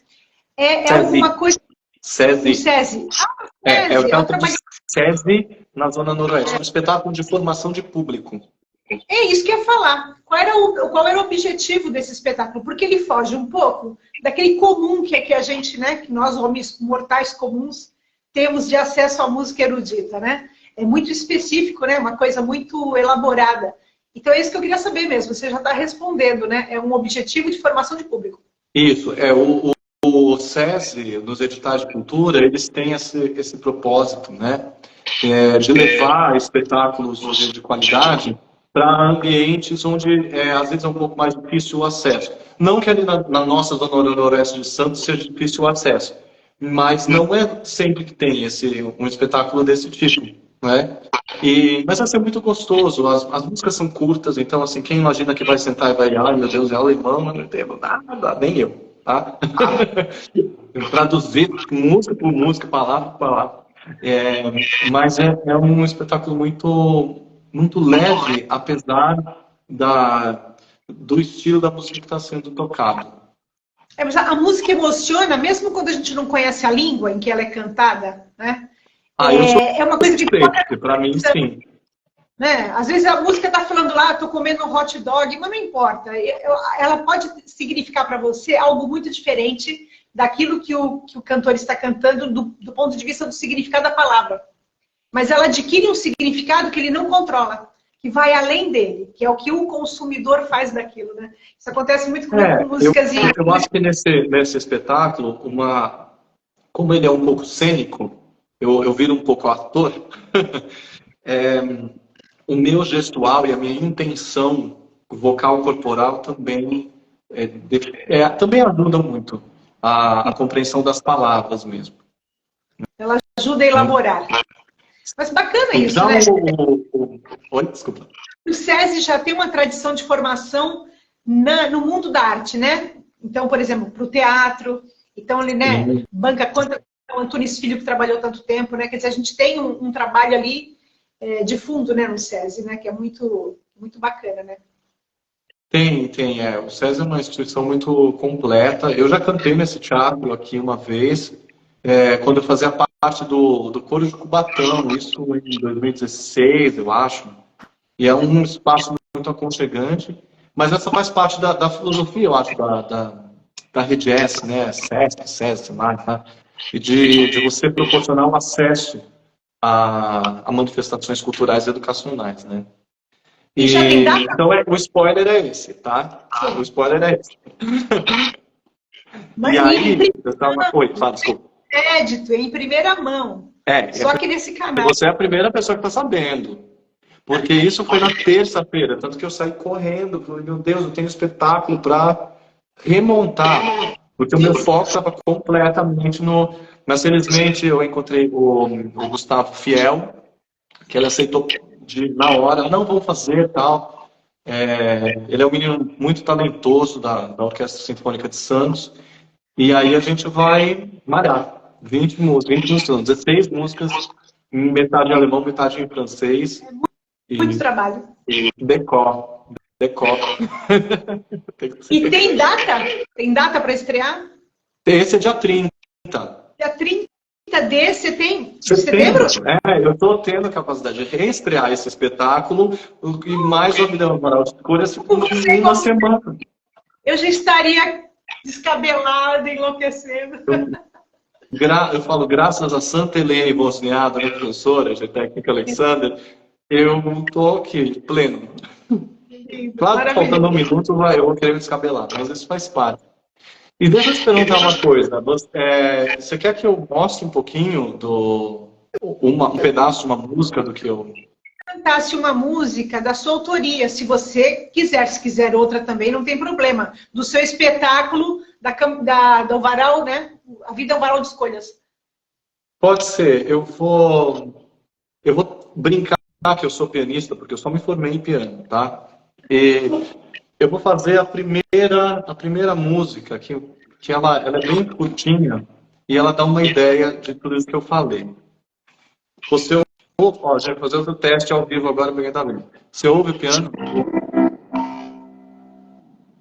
É alguma coisa... SESI. SESI. É o campo de SESI na Zona Noroeste. É um espetáculo de formação de público. É isso que eu ia falar. Qual era o objetivo desse espetáculo? Porque ele foge um pouco daquele comum que a gente, né? Que nós, homens mortais comuns, temos de acesso à música erudita, né? É muito específico, né? Uma coisa muito elaborada. Então é isso que eu queria saber mesmo. Você já está respondendo, né? É um objetivo de formação de público. Isso. O SESI, nos editais de cultura, eles têm esse propósito, né? De levar espetáculos de qualidade para ambientes onde às vezes é um pouco mais difícil o acesso. Não que ali na nossa Zona Noroeste de Santos seja difícil o acesso, mas não é sempre que tem um espetáculo desse tipo. Né? Mas vai ser muito gostoso. As músicas são curtas, então assim, quem imagina que vai sentar e vai, ai meu Deus, é alemão, eu não entendo nada, nem eu, tá? Traduzir música por música, palavra por palavra. Mas é um espetáculo muito, muito leve, apesar do estilo da música que está sendo tocado. Mas a música emociona, mesmo quando a gente não conhece a língua em que ela é cantada, né? É uma coisa que para mim, sim. Né? Às vezes a música está falando lá, estou comendo um hot dog, mas não importa. Ela pode significar para você algo muito diferente daquilo que o cantor está cantando do ponto de vista do significado da palavra. Mas ela adquire um significado que ele não controla, que vai além dele, que é o que o consumidor faz daquilo. Né? Isso acontece muito com músicas... Eu acho que nesse espetáculo, como ele é um pouco cênico, eu viro um pouco ator, o meu gestual e a minha intenção vocal corporal também, também ajudam muito a compreensão das palavras mesmo. Ela ajuda a elaborar. Mas bacana isso, Já né? Oi, desculpa. O SESI já tem uma tradição de formação no mundo da arte, né? Então, por exemplo, para o teatro, então ele, né, banca contra o Antunes Filho, que trabalhou tanto tempo, né? Quer dizer, a gente tem um trabalho ali de fundo, né, no SESI, né? Que é muito, muito bacana, né? Tem. O SESI é uma instituição muito completa. Eu já cantei nesse teatro aqui uma vez, quando eu fazia parte do Coro de Cubatão, isso em 2016, eu acho. E é um espaço muito aconchegante, mas essa faz parte da filosofia, eu acho, da Rede S, né? SESC, mais, tá? E de você proporcionar um acesso a manifestações culturais e educacionais, né? E já tem data? Então, o spoiler é esse, tá? O spoiler é esse. Mas e aí, eu tava... Oi, fala, desculpa. Crédito, em primeira mão. Só que nesse canal. Você é a primeira pessoa que está sabendo. Porque isso foi na terça-feira, tanto que eu saí correndo, falei, meu Deus, eu tenho um espetáculo para remontar, porque o meu foco estava completamente no... Mas felizmente eu encontrei o Gustavo Fiel, que ele aceitou na hora, não, vamos fazer tal. Ele é um menino muito talentoso da Orquestra Sinfônica de Santos, e aí a gente vai malhar. 20 músicas, 16 músicas, metade em alemão, metade em francês. Muito trabalho. Decor. E tem data? Tem data para estrear? Esse é dia 30. Dia 30 desse tem? Setembro? Eu estou tendo a capacidade de reestrear esse espetáculo e mais o Vida Moral de Escolhas em uma semana. Eu já estaria descabelada, enlouquecendo. Eu falo, graças a Santa Helene Bosniado, minha professora de técnica Alexander, eu estou aqui, pleno. Claro que faltando um minuto eu vou querer me descabelar, mas isso faz parte. E deixa eu te perguntar uma coisa. Você quer que eu mostre um pouquinho um pedaço de uma música do que eu... Cantasse uma música da sua autoria, se você quiser. Se quiser outra também, não tem problema. Do seu espetáculo, do Varal, né? A Vida é um Varal de Escolhas. Pode ser. Eu vou brincar que eu sou pianista, porque eu só me formei em piano, tá? E eu vou fazer a primeira música, que ela é bem curtinha, e ela dá uma ideia de tudo isso que eu falei. Já vai fazer outro teste ao vivo agora, imediatamente. Você ouve o piano?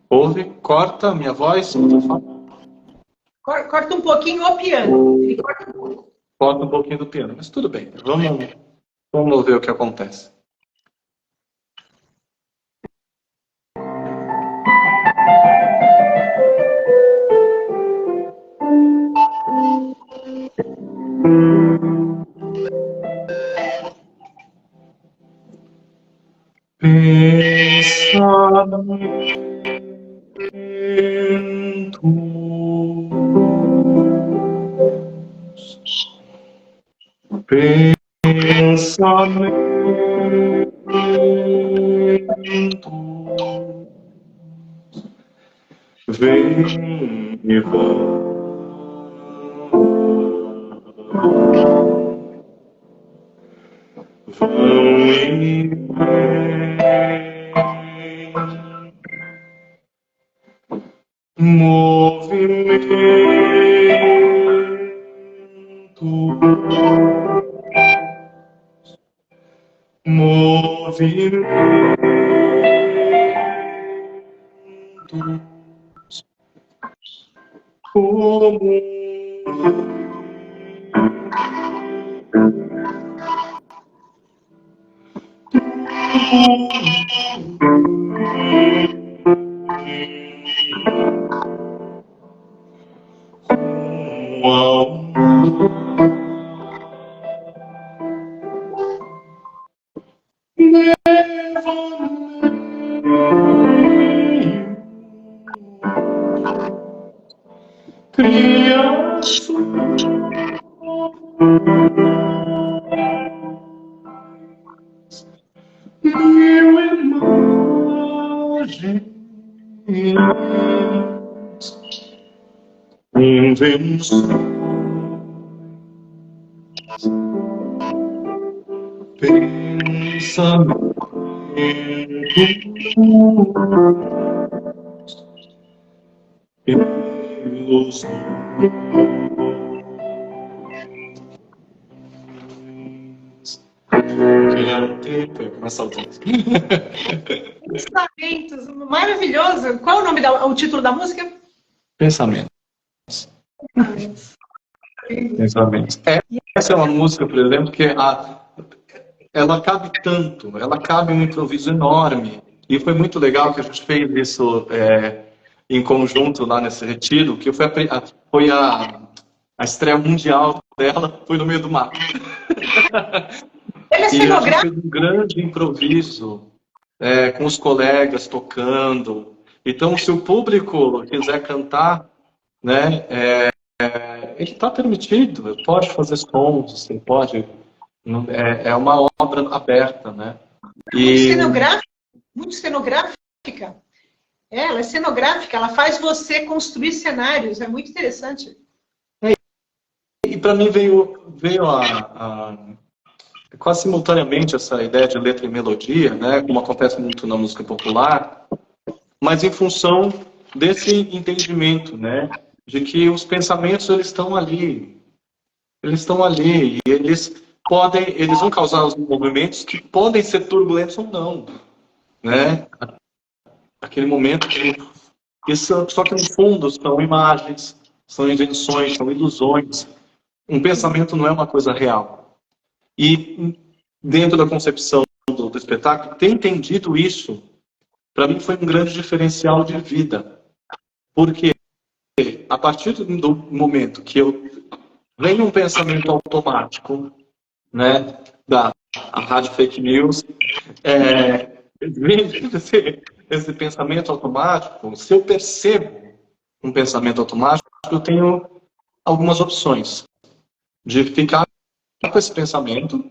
Ouve? Corta a minha voz? Corta um pouquinho o piano. Ele corta um pouco. Corta um pouquinho do piano, mas tudo bem. Vamos ver o que acontece. Vem e vai. Vão e vem, movimento, como invenções, pensamentos, ilusões. Começa o texto. Pensamentos, maravilhoso. Qual é o título da música? Pensamentos. Pensamentos. Essa é uma música, por exemplo, que ela cabe tanto, ela cabe um improviso enorme. E foi muito legal que a gente fez isso em conjunto lá nesse retiro, que foi a estreia mundial dela, foi no meio do mato. Ele é E a gente cenográfico? fez um grande improviso com os colegas tocando. Então, se o público quiser cantar, né, ele está permitido, pode fazer sons, você pode. É uma obra aberta, né? Muito cenográfica. Ela é cenográfica, ela faz você construir cenários, é muito interessante. E para mim veio quase simultaneamente essa ideia de letra e melodia, né? Como acontece muito na música popular, mas em função desse entendimento, né? De que os pensamentos eles estão ali e eles vão causar os movimentos que podem ser turbulentos ou não, né? Aquele momento só que no fundo são imagens, são invenções, são ilusões. Um pensamento não é uma coisa real. E dentro da concepção do espetáculo, ter entendido isso, para mim foi um grande diferencial de vida. Porque a partir do momento que vem um pensamento automático, né, da rádio fake news, esse pensamento automático, se eu percebo um pensamento automático, eu tenho algumas opções de ficar com esse pensamento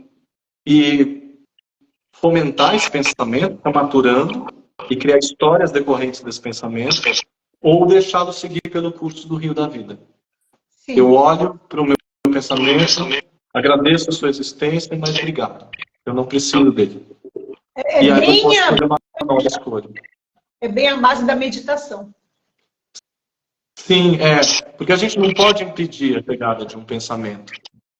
e fomentar esse pensamento, ficar maturando e criar histórias decorrentes desse pensamento, ou deixá-lo seguir pelo curso do rio da vida. Sim. Eu olho para o meu pensamento, agradeço a sua existência, mas obrigado. Eu não preciso dele. E aí eu posso fazer uma nova escolha. É bem a base da meditação. Sim, porque a gente não pode impedir a pegada de um pensamento.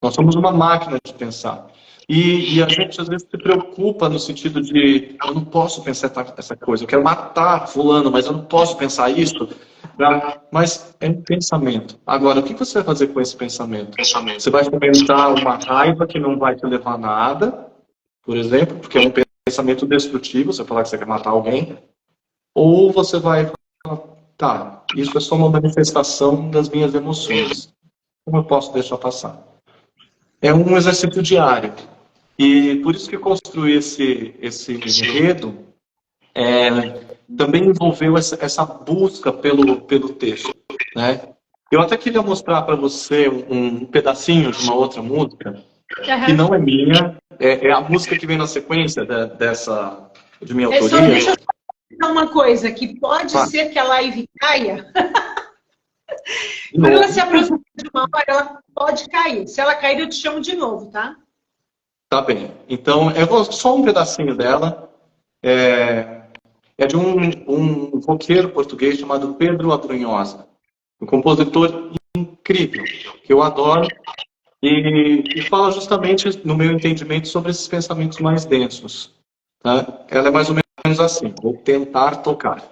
Nós somos uma máquina de pensar. E a gente às vezes se preocupa no sentido de eu não posso pensar essa coisa, eu quero matar fulano, mas eu não posso pensar isso. Mas é um pensamento. Agora, o que você vai fazer com esse pensamento? Você vai fomentar uma raiva que não vai te levar a nada, por exemplo, porque é um pensamento destrutivo, você falar que você quer matar alguém, ou você vai falar, tá, isso é só uma manifestação das minhas emoções. Como eu posso deixar passar? É um exercício diário. E por isso que construir esse enredo também envolveu essa busca pelo texto, né? Eu até queria mostrar para você um pedacinho de uma outra música, que não é minha, é a música que vem na sequência de minha autoria. Deixa eu falar uma coisa, que pode ser que a live caia. Quando ela se aproxima de uma hora, ela pode cair. Se ela cair, eu te chamo de novo, tá? Tá bem. Então, só um pedacinho dela. É de um roqueiro português chamado Pedro Abrunhosa. Um compositor incrível, que eu adoro. E fala justamente, no meu entendimento, sobre esses pensamentos mais densos. Tá? Ela é mais ou menos assim. Vou tentar tocar.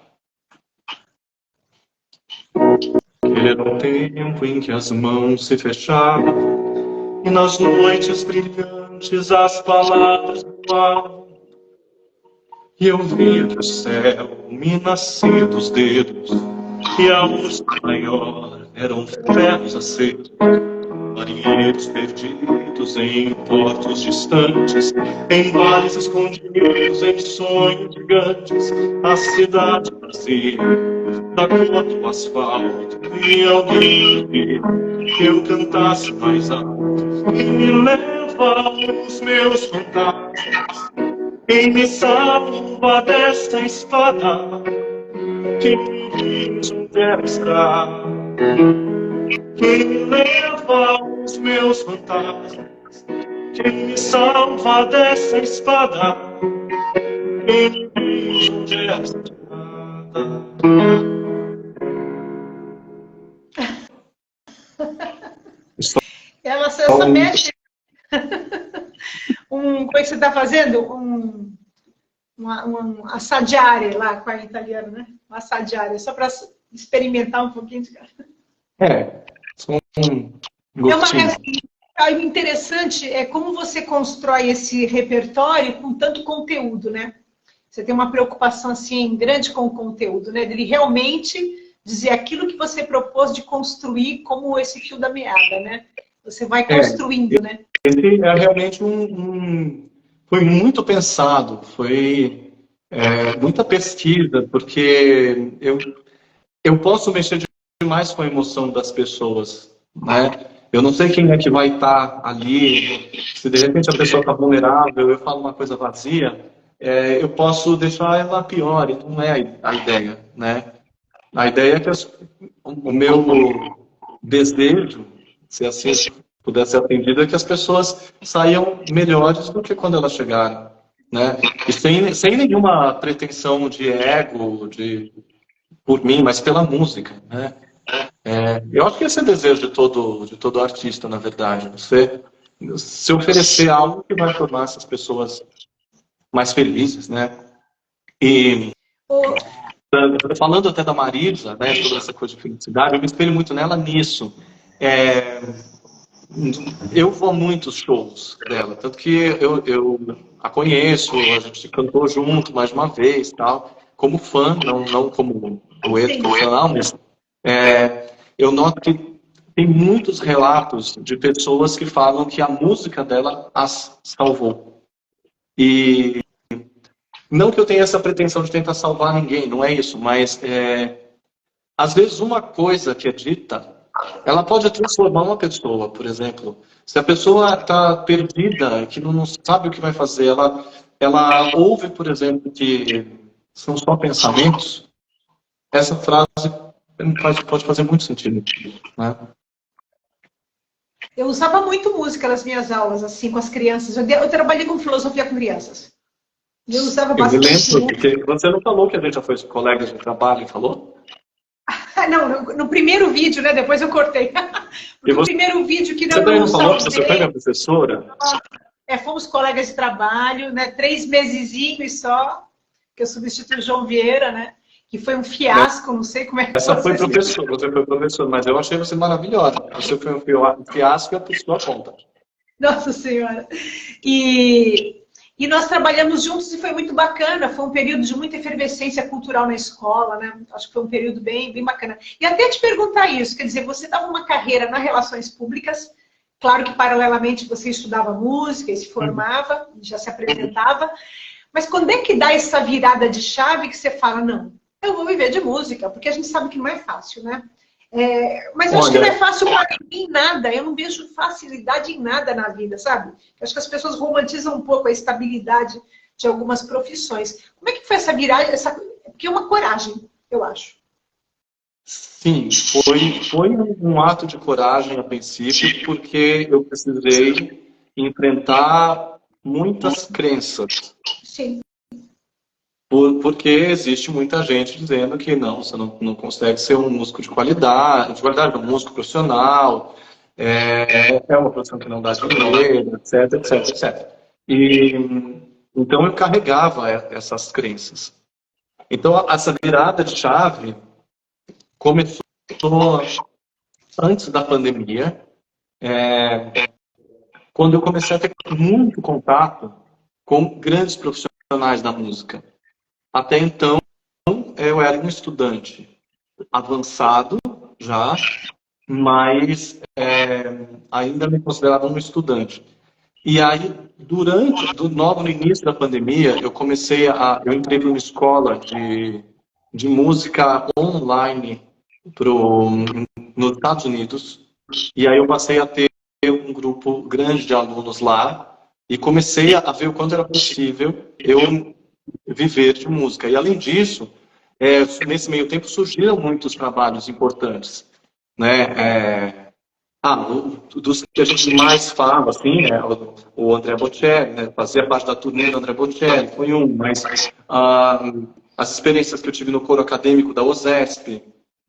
Era um tempo em que as mãos se fechavam e nas noites brilhantes as palavras voavam. E eu via que o céu me nascia dos dedos e a luz maior eram ferros acesos. Marinheiros perdidos em portos distantes, em vales escondidos, em sonhos gigantes, a cidade vazia, da cor do asfalto, e alguém queria que eu cantasse mais alto e me leva aos meus fantasmas, e me salva dessa espada, que me diz onde ela está, que me leva aos meus fantasmas, que me salva dessa espada, que me diz onde ela está. Essa mexe. Como é que você está fazendo? Um assaggiare lá com a italiana, né? Um assaggiare, só para experimentar um pouquinho de cara. Só um gostinho. O interessante é como você constrói esse repertório com tanto conteúdo, né? Você tem uma preocupação assim grande com o conteúdo, né? Dele realmente dizer aquilo que você propôs de construir como esse fio da meada, né? Você vai construindo, né? Esse é realmente foi muito pensado, foi muita pesquisa, porque eu posso mexer demais com a emoção das pessoas, né? Eu não sei quem é que vai estar ali, se de repente a pessoa está vulnerável, eu falo uma coisa vazia, eu posso deixar ela pior, e não é a ideia, né? A ideia é que o meu desejo, se assim pudesse ser atendido, é que as pessoas saiam melhores do que quando elas chegaram, né? E sem nenhuma pretensão de ego, por mim, mas pela música, né? Eu acho que esse é o desejo de todo artista, na verdade. Você se oferecer algo que vai tornar essas pessoas mais felizes, né? E falando até da Marisa, né, sobre essa coisa de felicidade, eu me espelho muito nela nisso. Eu vou a muitos shows dela, tanto que eu a conheço, a gente cantou junto mais de uma vez, tal, como fã, não como dueto profissional, mas eu noto que tem muitos relatos de pessoas que falam que a música dela as salvou. E não que eu tenha essa pretensão de tentar salvar ninguém, não é isso, mas às vezes uma coisa que é dita, ela pode transformar uma pessoa, por exemplo. Se a pessoa está perdida, que não sabe o que vai fazer, ela ouve, por exemplo, que são só pensamentos, essa frase pode fazer muito sentido, né? Eu usava muito música nas minhas aulas, assim, com as crianças. Eu trabalhei com filosofia com crianças. Eu usava bastante. Eu me lembro, porque você não falou que a gente já foi colegas de trabalho, falou? Não, no primeiro vídeo, né? Depois eu cortei. No primeiro vídeo que você também não falou que você foi minha professora? Fomos colegas de trabalho, né? 3 mesezinhos só, que eu substituí o João Vieira, né? Que foi um fiasco, não sei como é que Essa foi professor, você foi professor, mas eu achei você maravilhosa. Você foi um fiasco e por sua conta. Nossa Senhora! E nós trabalhamos juntos e foi muito bacana. Foi um período de muita efervescência cultural na escola, né? Acho que foi um período bem, bem bacana. E até te perguntar isso, quer dizer, você dava uma carreira nas relações públicas, claro que paralelamente você estudava música e se formava, já se apresentava, mas quando é que dá essa virada de chave que você fala, não, eu vou viver de música, porque a gente sabe que não é fácil, né? Mas eu acho que não é fácil para mim em nada, eu não vejo facilidade em nada na vida, sabe? Eu acho que as pessoas romantizam um pouco a estabilidade de algumas profissões. Como é que foi essa virada? Porque é uma coragem, eu acho. Sim, foi um ato de coragem a princípio, porque eu precisei enfrentar muitas crenças. Sim. Porque existe muita gente dizendo que não, você não consegue ser um músico de qualidade, um músico profissional, é uma profissão que não dá dinheiro, etc, etc, etc. Então eu carregava essas crenças. Então essa virada de chave começou antes da pandemia, quando eu comecei a ter muito contato com grandes profissionais da música. Até então, eu era um estudante avançado já, mas ainda me considerava um estudante. E aí, logo no início da pandemia, eu entrei para uma escola de música online nos Estados Unidos, e aí eu passei a ter um grupo grande de alunos lá, e comecei a ver o quanto era possível eu viver de música. E além disso, nesse meio tempo surgiram muitos trabalhos importantes, né? Dos que a gente mais fala, assim, o André Bocelli, né? Fazia parte da turnê do André Bocelli, foi mas as experiências que eu tive no coro acadêmico da OSESP,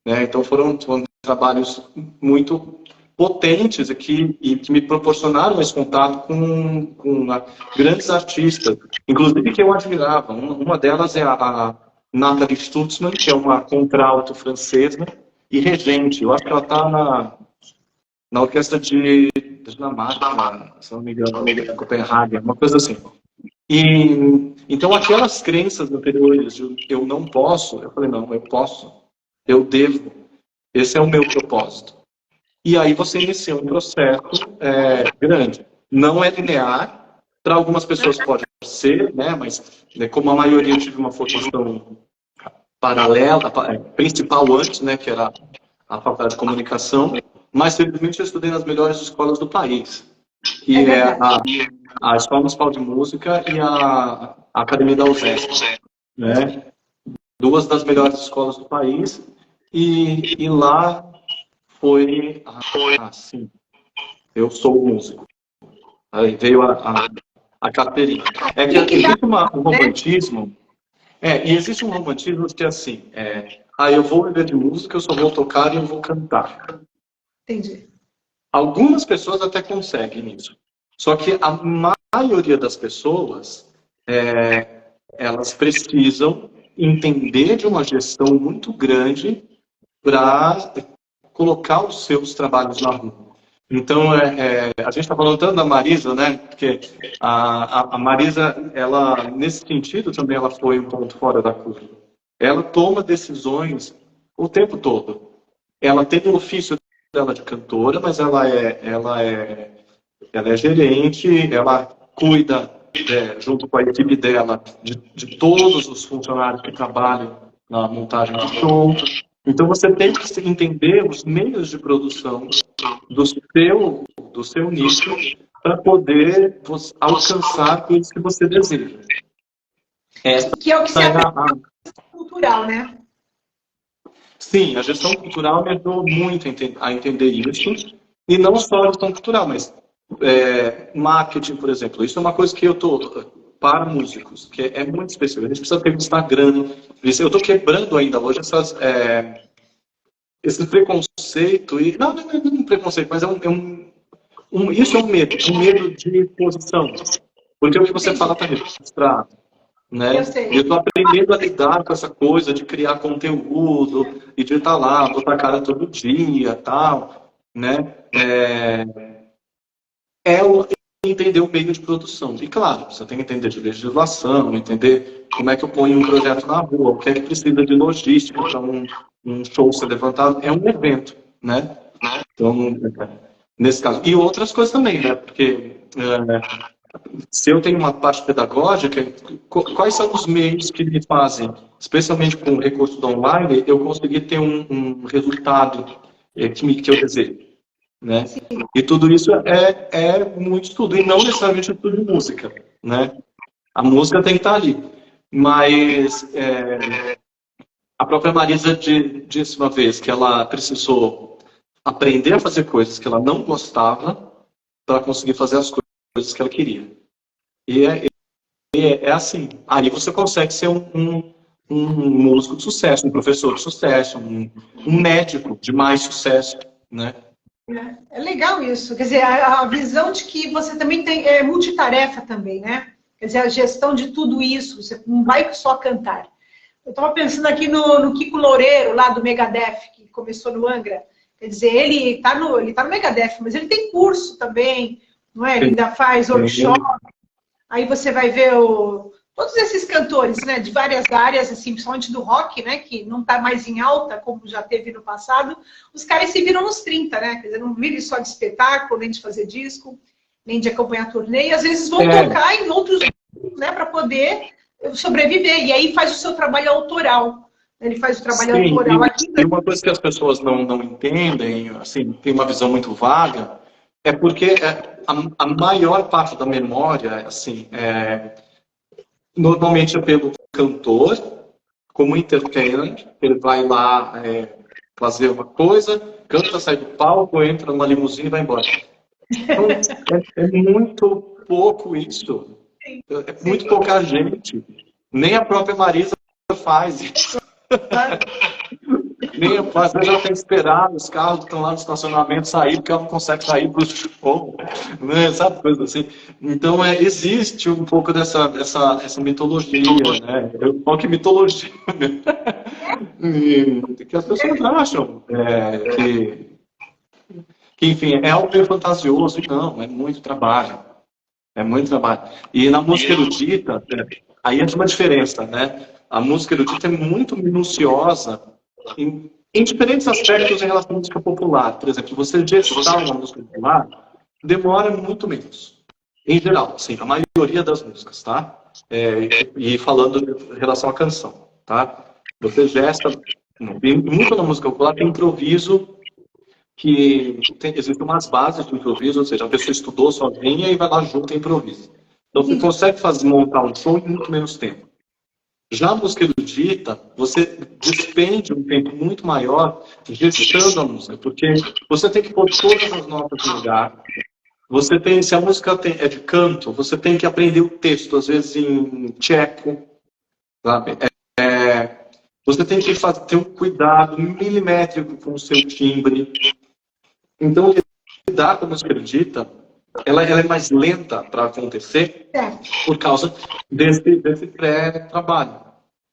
né? Então foram trabalhos muito potentes aqui e que me proporcionaram esse contato com grandes artistas, inclusive que eu admirava. Uma delas é a Nathalie Stutzmann, que é uma contralto francesa e regente. Eu acho que ela está na orquestra da Dinamarca, se não me engano, Copenhague, uma coisa assim. E então aquelas crenças anteriores de eu não posso, eu falei, não, eu posso, eu devo, esse é o meu propósito. E aí você inicia um processo grande. Não é linear, para algumas pessoas pode ser, né, mas como a maioria tive uma formação paralela, principal antes, né, que era a faculdade de comunicação, mas felizmente eu estudei nas melhores escolas do país, que é a Escola Municipal de Música e a Academia da USESP, né? Duas das melhores escolas do país, e lá foi assim, eu sou músico. Aí veio a carteirinha. É que existe um romantismo, e existe um romantismo que é assim, eu vou viver de música, eu só vou tocar e eu vou cantar. Entendi. Algumas pessoas até conseguem isso. Só que a maioria das pessoas, elas precisam entender de uma gestão muito grande para colocar os seus trabalhos na rua. Então, a gente está falando tanto da Marisa, né? Porque a Marisa, ela, nesse sentido, também ela foi um ponto fora da curva. Ela toma decisões o tempo todo. Ela tem o ofício dela de cantora, mas ela é gerente, ela cuida, junto com a equipe dela, de todos os funcionários que trabalham na montagem de show. Então você tem que entender os meios de produção do seu nicho para poder alcançar coisas que você deseja. Que é o que se aprende cultural, né? Sim, a gestão cultural me ajudou muito a entender isso. E não só a gestão cultural, mas marketing, por exemplo. Isso é uma coisa que eu estou para músicos, que é muito específico. A gente precisa ter um Instagram. Eu estou quebrando ainda hoje esse preconceito. Não é um preconceito, mas isso é um medo de posição. Porque o que você fala está registrado. Né? Eu estou aprendendo a lidar com essa coisa de criar conteúdo e de estar lá, botar a cara todo dia, tal, né? Entender o meio de produção. E claro, você tem que entender de legislação, entender como é que eu ponho um projeto na rua, o que é que precisa de logística para um show ser levantado. É um evento, né? Então, nesse caso. E outras coisas também, né? Porque se eu tenho uma parte pedagógica, quais são os meios que me fazem, especialmente com o recurso do online, eu conseguir ter um resultado que eu desejo, né? E tudo isso é muito estudo, e não necessariamente estudo de música, né? A música tem que estar ali. Mas a própria Marisa disse uma vez que ela precisou aprender a fazer coisas que ela não gostava para conseguir fazer as coisas que ela queria. E é assim. Aí você consegue ser um músico de sucesso, um professor de sucesso, um médico de mais sucesso, né? É legal isso. Quer dizer, a visão de que você também tem multitarefa também, né? Quer dizer, a gestão de tudo isso. Você não vai só cantar. Eu estava pensando aqui no Kiko Loureiro, lá do Megadeth, que começou no Angra. Quer dizer, ele está no Megadeth, mas ele tem curso também, não é? Ele ainda faz workshop. Aí você vai ver todos esses cantores, né, de várias áreas, assim, principalmente do rock, né, que não está mais em alta, como já teve no passado, os caras se viram nos 30, né? Quer dizer, não vivem só de espetáculo, nem de fazer disco, nem de acompanhar turnê, e às vezes vão tocar em outros grupos, né, para poder sobreviver. E aí faz o seu trabalho autoral. Ele faz o trabalho autoral aqui. E uma coisa que as pessoas não entendem, assim, tem uma visão muito vaga, é porque a maior parte da memória, assim, normalmente é pelo cantor, como entertainer, ele vai lá fazer uma coisa, canta, sai do palco, entra numa limusine e vai embora. Então, é muito pouco isso. É muito pouca gente. Nem a própria Marisa faz isso. Nem às vezes ela tem que esperar os carros que estão lá no estacionamento sair, porque ela não consegue sair para o show, né? Sabe, coisa assim. Então, existe um pouco essa mitologia, né? Eu falo que mitologia, que as pessoas acham que, enfim, é algo meio fantasioso. Não, é muito trabalho. É muito trabalho. E na música erudita, aí entra uma diferença, né? A música erudita é muito minuciosa em diferentes aspectos em relação à música popular. Por exemplo, você gestar uma música popular demora muito menos. Em geral, sim, a maioria das músicas, tá? E falando em relação à canção, tá? Você gesta... Muito na música popular tem improviso, que existem umas bases do improviso, ou seja, a pessoa estudou sozinha e vai lá junto e improvisa. Então você consegue montar um show em muito menos tempo. Já a música erudita, você despende um tempo muito maior gestando a música, porque você tem que pôr todas as notas no lugar. Você tem, se a música é de canto, você tem que aprender o texto, às vezes em tcheco, sabe? Você tem que ter um cuidado milimétrico com o seu timbre. Então, lidar com a música erudita, ela é mais lenta para acontecer por causa desse pré-trabalho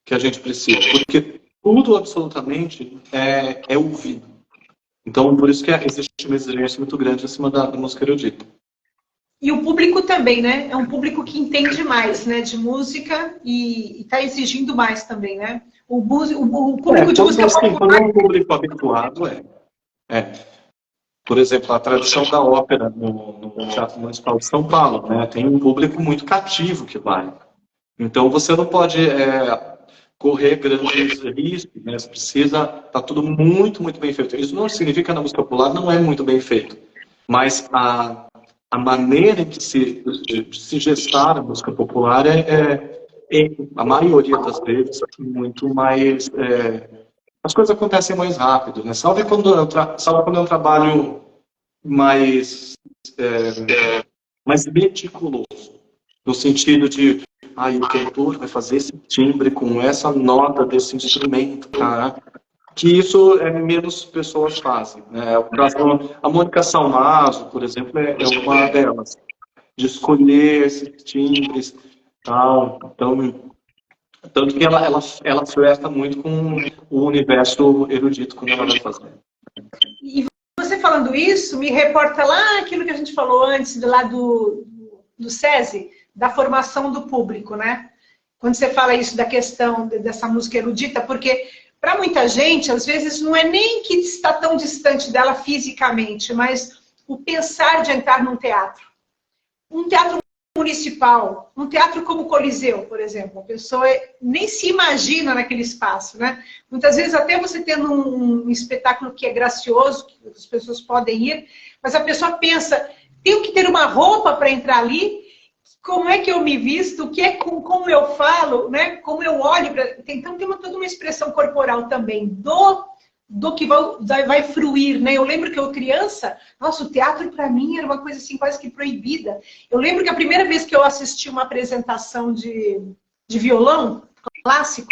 que a gente precisa. Porque tudo, absolutamente, é ouvido. Então, por isso que existe uma exigência muito grande acima da música erudita. E o público também, né? É um público que entende mais, né, de música e está exigindo mais também, né? O público de música popular... Quando é um público habituado, Por exemplo, a tradição da ópera no Teatro Municipal de São Paulo, né? Tem um público muito cativo que vai. Então, você não pode correr grandes riscos, né? Você precisa... Está tudo muito, muito bem feito. Isso não significa que na música popular não é muito bem feito. Mas a maneira em que se gestar a música popular a maioria das vezes, muito mais... as coisas acontecem mais rápido, né? Salve quando é um trabalho mais meticuloso, no sentido de o cantor vai fazer esse timbre com essa nota desse instrumento, tá? Que isso menos pessoas fazem, né? A Mônica Salmazo, por exemplo, é uma delas, de escolher esses timbres, tal. Então, tanto que ela flerta muito com o universo erudito quando ela vai fazer. E você falando isso, me reporta lá aquilo que a gente falou antes, lá do SESI, da formação do público, né? Quando você fala isso da questão dessa música erudita, porque para muita gente, às vezes, não é nem que está tão distante dela fisicamente, mas o pensar de entrar num teatro. Um teatro municipal, um teatro como o Coliseu, por exemplo. A pessoa nem se imagina naquele espaço, né? Muitas vezes até você tendo um espetáculo que é gracioso, que as pessoas podem ir, mas a pessoa pensa, tenho que ter uma roupa para entrar ali, como é que eu me visto, como eu falo, né? Como eu olho. Então tem toda uma expressão corporal também do que vai fruir, né? Eu lembro que eu criança, nossa, o teatro para mim era uma coisa assim quase que proibida. Eu lembro que a primeira vez que eu assisti uma apresentação de violão clássico,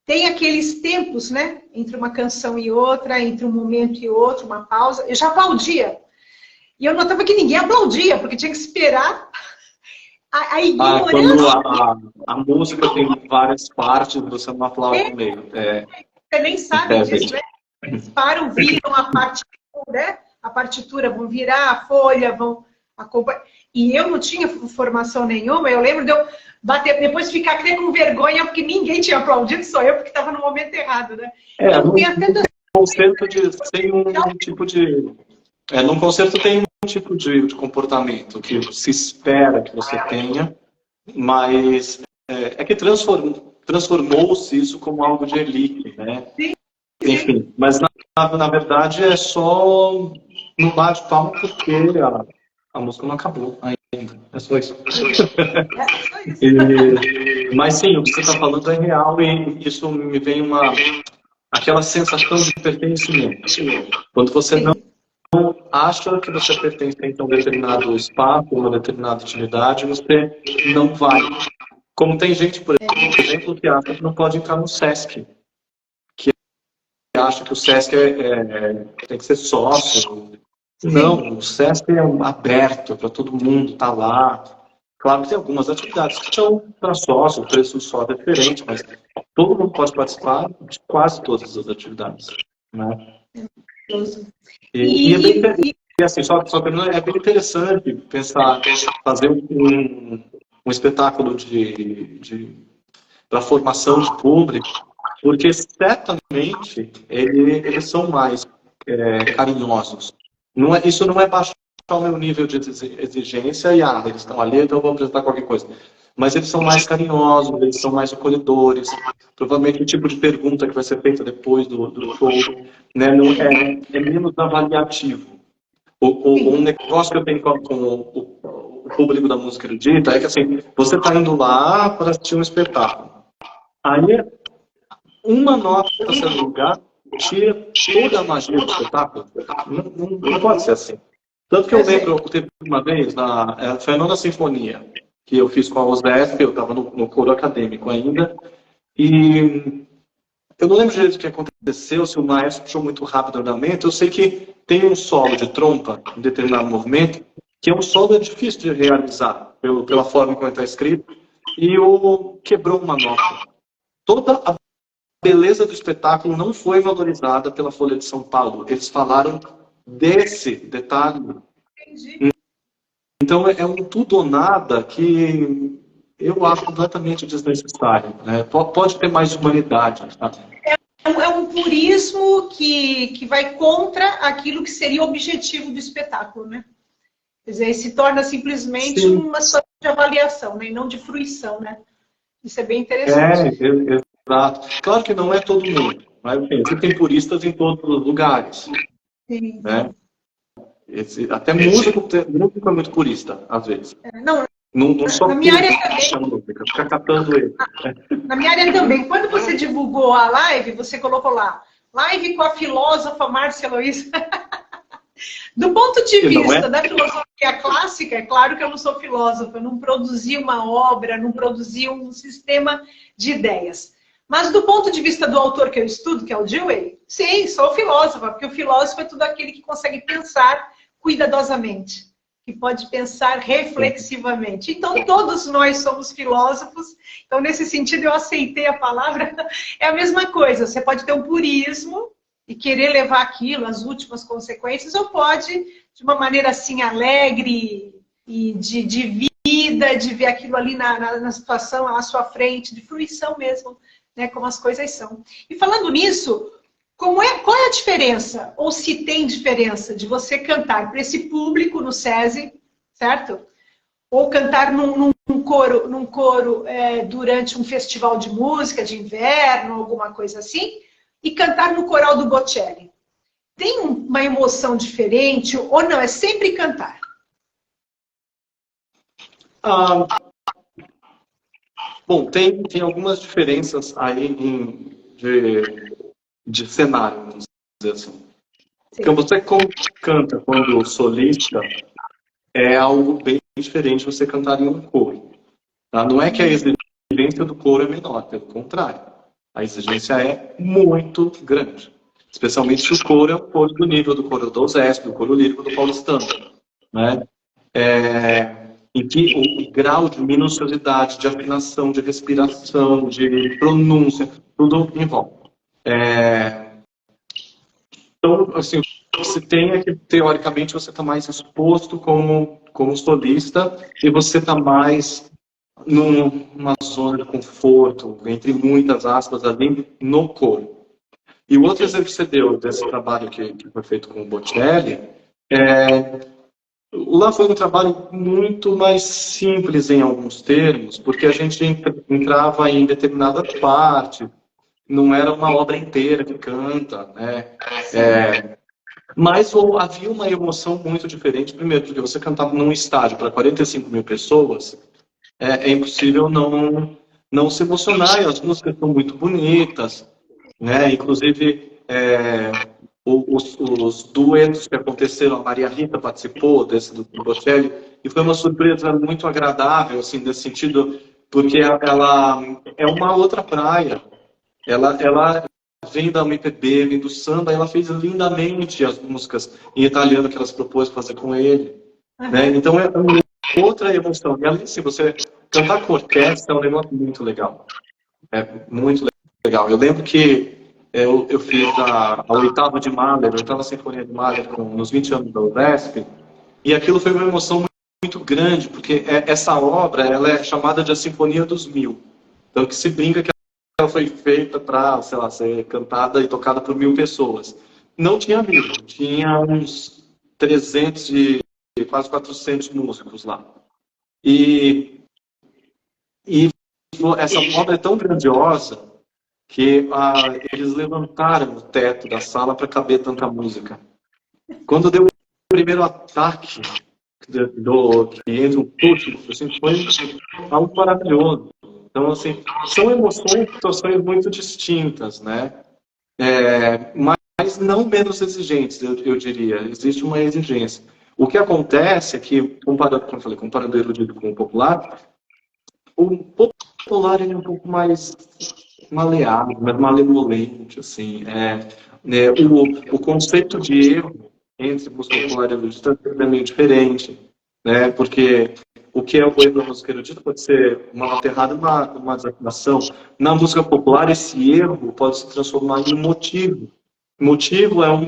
tem aqueles tempos, né? Entre uma canção e outra, entre um momento e outro, uma pausa. Eu já aplaudia. E eu notava que ninguém aplaudia, porque tinha que esperar a ignorância. Quando a música tem várias partes, você não aplaude no meio. Você nem sabe disso, né? Eles param, viram a partitura, né? A partitura, vão virar a folha, vão acompanhar. E eu não tinha formação nenhuma, eu lembro de eu bater, depois ficar com vergonha, porque ninguém tinha aplaudido, só eu, porque estava no momento errado, né? Então, num concerto tem um tipo de comportamento que se espera que você tenha, mas que transformou-se isso como algo de elite, né? Sim. Enfim, mas na verdade é só no bate-palma porque a música não acabou ainda. É só isso. Mas sim, o que você está falando é real e isso me vem aquela sensação de pertencimento. Quando você não acha que você pertence a um determinado espaço, uma determinada atividade, você não vai. Como tem gente, por exemplo, que acha que não pode entrar no SESC, que acha que o SESC tem que ser sócio. Não, o SESC é aberto para todo mundo, está lá. Claro que tem algumas atividades que são para sócio, o preço só é diferente, mas todo mundo pode participar de quase todas as atividades. Né? E é bem interessante, assim, só é bem interessante pensar, fazer um espetáculo para formação de público, porque certamente eles são mais carinhosos. Isso não é baixar o meu nível de exigência e eles estão ali, então eu vou apresentar qualquer coisa. Mas eles são mais carinhosos, eles são mais acolhedores. Provavelmente o tipo de pergunta que vai ser feita depois do show, né, é menos avaliativo. Um negócio que eu tenho com o público da música erudita é que assim, você está indo lá para assistir um espetáculo. Aí, uma nota para ser lugar tira toda a magia do espetáculo. Não pode ser assim. Tanto que eu lembro, teve uma vez, foi a Nona Sinfonia, que eu fiz com a OSDF, eu estava no coro acadêmico ainda, e eu não lembro direito o que aconteceu, se o maestro puxou muito rápido o andamento. Eu sei que tem um solo de trompa, em determinado movimento, que é um solo difícil de realizar, pela forma como está escrito, e quebrou uma nota. Toda a beleza do espetáculo não foi valorizada pela Folha de São Paulo. Eles falaram desse detalhe. Entendi. Então é um tudo ou nada que eu acho completamente desnecessário. Né? Pode ter mais humanidade. Tá? É um purismo que vai contra aquilo que seria o objetivo do espetáculo, né? Quer dizer, se torna simplesmente Sim. uma situação de avaliação, né? E não de fruição, né? Isso é bem interessante. Exato. Claro que não é todo mundo, mas tem puristas em todos os lugares. Sim. Né? Até músico é muito purista, às vezes. Não só na minha área também. Música, fica catando ele. Na minha área também. Quando você divulgou a live, você colocou lá, live com a filósofa Márcia Luiz. Do ponto de vista da filosofia clássica, é claro que eu não sou filósofa, eu não produzi uma obra, não produzi um sistema de ideias. Mas do ponto de vista do autor que eu estudo, que é o Dewey, sim, sou filósofa, porque o filósofo é tudo aquele que consegue pensar cuidadosamente, que pode pensar reflexivamente. Então, todos nós somos filósofos, então, nesse sentido, eu aceitei a palavra. É a mesma coisa, você pode ter um purismo e querer levar aquilo às últimas consequências, ou pode, de uma maneira assim, alegre e de vida, de ver aquilo ali na situação à sua frente, de fruição mesmo, né, como as coisas são. E falando nisso, qual é a diferença, ou se tem diferença, de você cantar para esse público no SESI, certo? Ou cantar num coro durante um festival de música de inverno, alguma coisa assim, e cantar no coral do Bocelli. Tem uma emoção diferente ou não? É sempre cantar? Bom, tem algumas diferenças aí de cenário, vamos dizer assim. Porque você canta quando solista, é algo bem diferente de você cantar em um coro. Tá? Não é que a exigência do coro é menor, pelo contrário. A exigência é muito grande. Especialmente se o coro é um coro do nível do coro do OSESP, do coro lírico do paulistano. Né? Em que o grau de minuciosidade, de afinação, de respiração, de pronúncia, tudo envolve. Então, assim, o que se tem é que, teoricamente, você está mais exposto como solista e você está mais numa zona de conforto, entre muitas aspas, ali no coro. E o outro exemplo que você deu desse trabalho que foi feito com o Bocelli, lá foi um trabalho muito mais simples em alguns termos, porque a gente entrava em determinada parte, não era uma obra inteira que canta, né? Mas havia uma emoção muito diferente. Primeiro, porque você cantava num estádio para 45 mil pessoas, é impossível não se emocionar, e as músicas são muito bonitas, né? Inclusive, os duetos que aconteceram, a Maria Rita participou desse do Bocelli, e foi uma surpresa muito agradável, assim, nesse sentido, porque ela é uma outra praia. Ela vem da MPB, vem do samba, ela fez lindamente as músicas em italiano que ela se propôs fazer com ele. Né? Então é uma outra emoção. E além disso, você cantar com orquestra é um negócio muito legal. É muito legal. Eu lembro que eu fiz a oitava de Mahler, a oitava sinfonia de Mahler nos 20 anos da UDESP, e aquilo foi uma emoção muito grande, porque essa obra ela é chamada de a Sinfonia dos Mil. Então que se brinca que ela foi feita para, sei lá, ser cantada e tocada por 1000 pessoas. Não tinha 1000, tinha uns 300 e quase 400 músicos lá. E essa obra é tão grandiosa que eles levantaram o teto da sala para caber tanta música. Quando deu o primeiro ataque que entra um puxo, assim, foi algo maravilhoso. Então, assim, são emoções, situações muito distintas, né? Mas não menos exigentes, eu diria. Existe uma exigência. O que acontece é que, comparando, como eu falei, comparando o erudito com o popular ele é um pouco mais maleável, mais malemolente, assim. O conceito de erro entre música popular e erudita é meio diferente, né? Porque o que é o erro da música erudita pode ser uma nota errada e uma desafinação. Na música popular, esse erro pode se transformar em um motivo. Motivo é um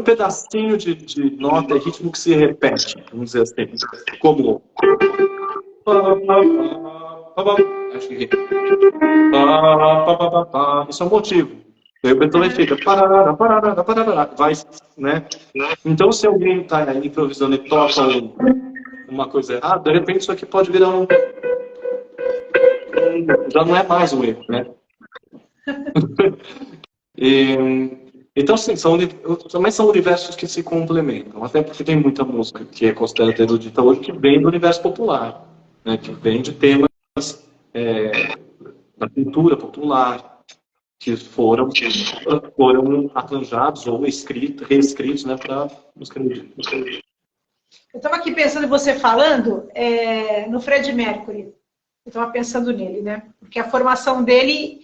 pedacinho de nota e ritmo que se repete, vamos dizer assim, como acho que isso é um motivo. Aí o Beethoven fica vai, né? Então se alguém está improvisando e toca uma coisa errada, de repente isso aqui pode virar já não é mais um erro, né? Então, sim, também são universos que se complementam, até porque tem muita música que é considerada erudita hoje que vem do universo popular, né, que vem de temas da cultura popular, que foram arranjados ou reescritos, né, para música erudita. Eu estava aqui pensando em você falando no Freddie Mercury. Eu estava pensando nele, né? Porque a formação dele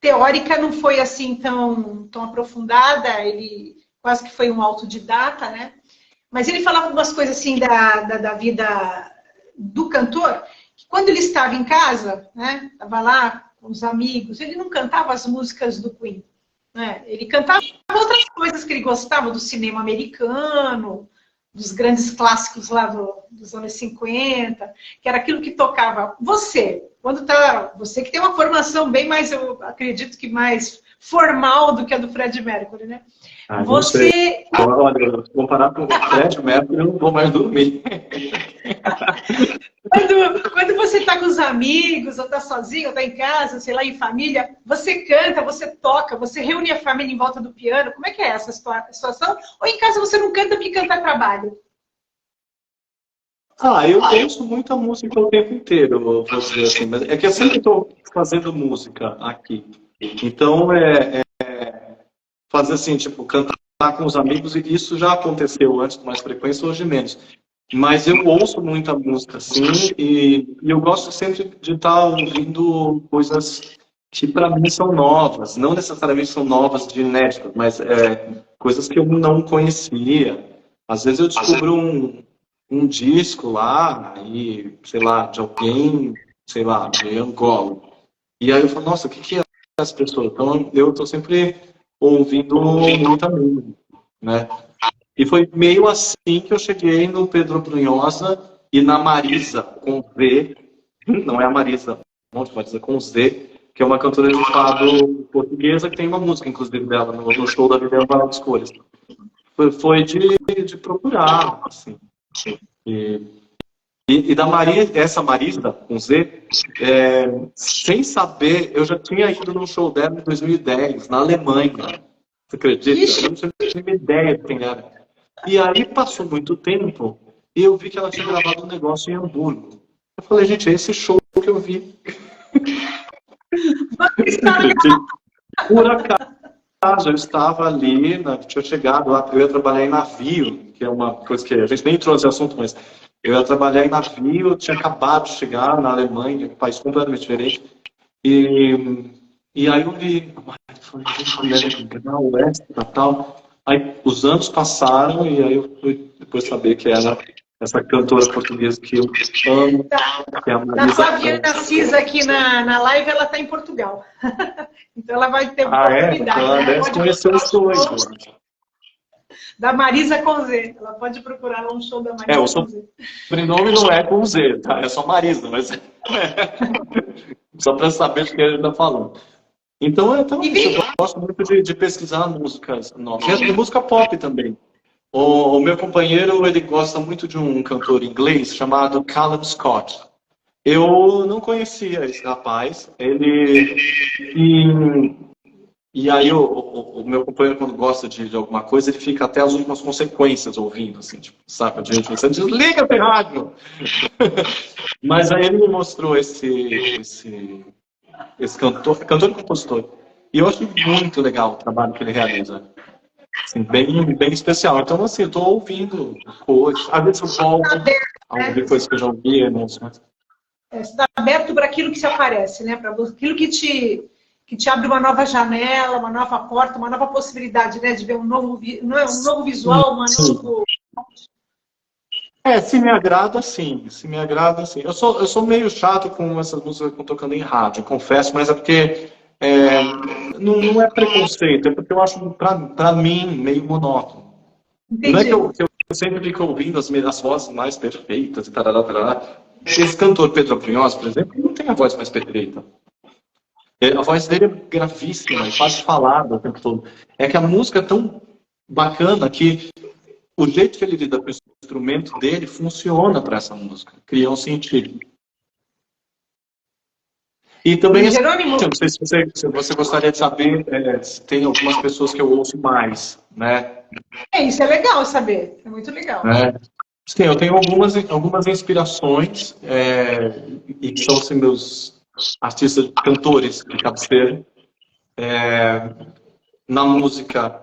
teórica não foi assim tão aprofundada, ele quase que foi um autodidata, né? Mas ele falava algumas coisas assim da vida do cantor, que quando ele estava em casa, né? Estava lá com os amigos, ele não cantava as músicas do Queen, né? Ele cantava outras coisas que ele gostava, do cinema americano, dos grandes clássicos lá dos anos 50, que era aquilo que tocava. Você que tem uma formação bem mais, eu acredito que mais formal do que a do Freddie Mercury, né? Você... Olha, comparar com o Freddie Mercury, eu não vou mais dormir. Quando você está com os amigos, ou está sozinho, ou está em casa, sei lá, em família, você canta, você toca, você reúne a família em volta do piano. Como é que é essa situação? Ou em casa você não canta porque cantar trabalho? Eu ouço muita música o tempo inteiro, vou dizer assim. Mas é que eu sempre estou fazendo música aqui. Então, fazer assim, tipo, cantar com os amigos, e isso já aconteceu antes com mais frequência, hoje menos. Mas eu ouço muita música, assim, e eu gosto sempre de estar ouvindo coisas que para mim são novas. Não necessariamente são novas de inéditas, mas coisas que eu não conhecia. Às vezes eu descubro um disco lá, e, sei lá, de alguém, sei lá, de Angola. E aí eu falo, nossa, o que é essa pessoa? Então eu estou sempre ouvindo muita música, né? E foi meio assim que eu cheguei no Pedro Brunhosa e na Marisa, com Z, não é a Marisa, Marisa com Z, que é uma cantora de fado portuguesa que tem uma música, inclusive, dela no show da Viviane Valas Cores. Foi de procurar, assim. E da essa Marisa, com Z, sem saber, eu já tinha ido num show dela em 2010, na Alemanha. Você acredita? Eu não tinha ideia de quem era. E aí passou muito tempo e eu vi que ela tinha gravado um negócio em Hamburgo. Eu falei, gente, é esse show que eu vi. Por acaso, eu estava ali, tinha chegado lá, eu ia trabalhar em navio, que é uma coisa que a gente nem entrou nesse assunto, mas eu ia trabalhar em navio, eu tinha acabado de chegar na Alemanha, um país completamente diferente, e aí eu vi, falei, gente, legal, extra, tal. Aí os anos passaram e aí eu fui depois saber que era essa cantora portuguesa que eu amo, que é a Na Marisa Flaviana Cis aqui na live, ela está em Portugal. Então ela vai ter oportunidade. Então ela deve conhecer os dois. Da Marisa com Z. Ela pode procurar lá um show da Marisa com Z. O sobrenome não é com Z, tá? É só Marisa, mas só para saber do que ele está falando. Então eu gosto muito de pesquisar músicas novas. E música pop também. O meu companheiro, ele gosta muito de um cantor inglês chamado Callum Scott. Eu não conhecia esse rapaz. E aí o meu companheiro, quando gosta de alguma coisa, ele fica até as últimas consequências ouvindo, assim, tipo, sabe? De gente, você desliga o rádio! Mas aí ele me mostrou esse cantor e compositor. E eu acho muito legal o trabalho que ele realiza. Assim, bem especial. Então, assim, eu estou ouvindo coisas. Às vezes eu volto a ouvir coisas que eu já ouvi. Mas... Você está aberto para aquilo que se aparece, né? Para aquilo que te abre uma nova janela, uma nova porta, uma nova possibilidade, né? De ver um novo visual, uma novo... Se me agrada, sim. Se me agrada, sim. Eu sou meio chato com essas músicas que estão tocando em rádio, confesso, mas é porque não é preconceito, é porque eu acho, pra mim, meio monótono. Entendi. Não é que eu sempre fico ouvindo as vozes mais perfeitas e tarará, tarará. Esse cantor Pedro Brunhosa, por exemplo, não tem a voz mais perfeita. A voz dele é gravíssima, e faz falada o tempo todo. É que a música é tão bacana que o jeito que ele lida com o instrumento dele funciona para essa música, cria um sentido. E também, Jerônimo... não sei se você gostaria de saber se tem algumas pessoas que eu ouço mais, né? Isso é legal saber, é muito legal. Sim, eu tenho algumas inspirações, e que são assim, meus artistas, cantores de cabeceira. Na música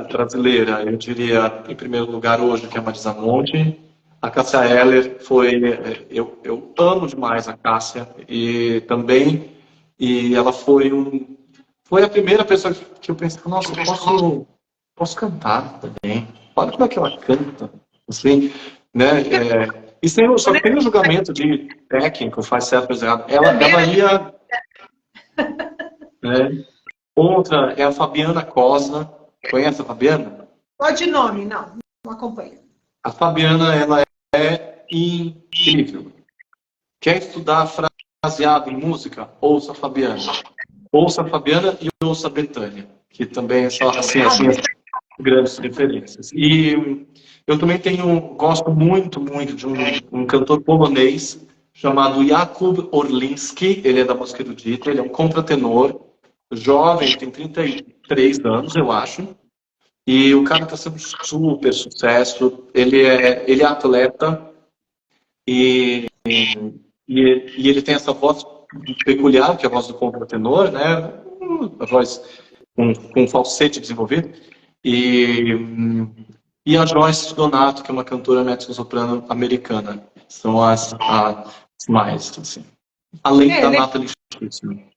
brasileira, eu diria, em primeiro lugar hoje, que é a Marisa Monte. A Cássia Eller eu amo demais a Cássia, e ela foi a primeira pessoa que eu pensei, nossa, eu posso cantar também. Olha como é que ela canta, assim, né? Só que tem o julgamento de técnico, faz certo ou errado. Ela ia... Outra é a Fabiana Cosa. Conhece a Fabiana? Só de nome, não acompanho. A Fabiana, ela é incrível. Quer estudar fraseado em música? Ouça a Fabiana. Ouça a Fabiana e ouça a Bethânia, que também são assim, grandes referências. E eu também gosto muito de um cantor polonês chamado Jakub Orlinski. Ele é da música erudita, ele é um contratenor, jovem, tem 33 anos, eu acho. E o cara está sendo super sucesso. Ele é atleta e ele tem essa voz peculiar, que é a voz do contratenor, né? A voz com falsete desenvolvido. E a Joyce Donato, que é uma cantora mezzo-soprano americana. São as mais, assim. Além da Natalie Schuster.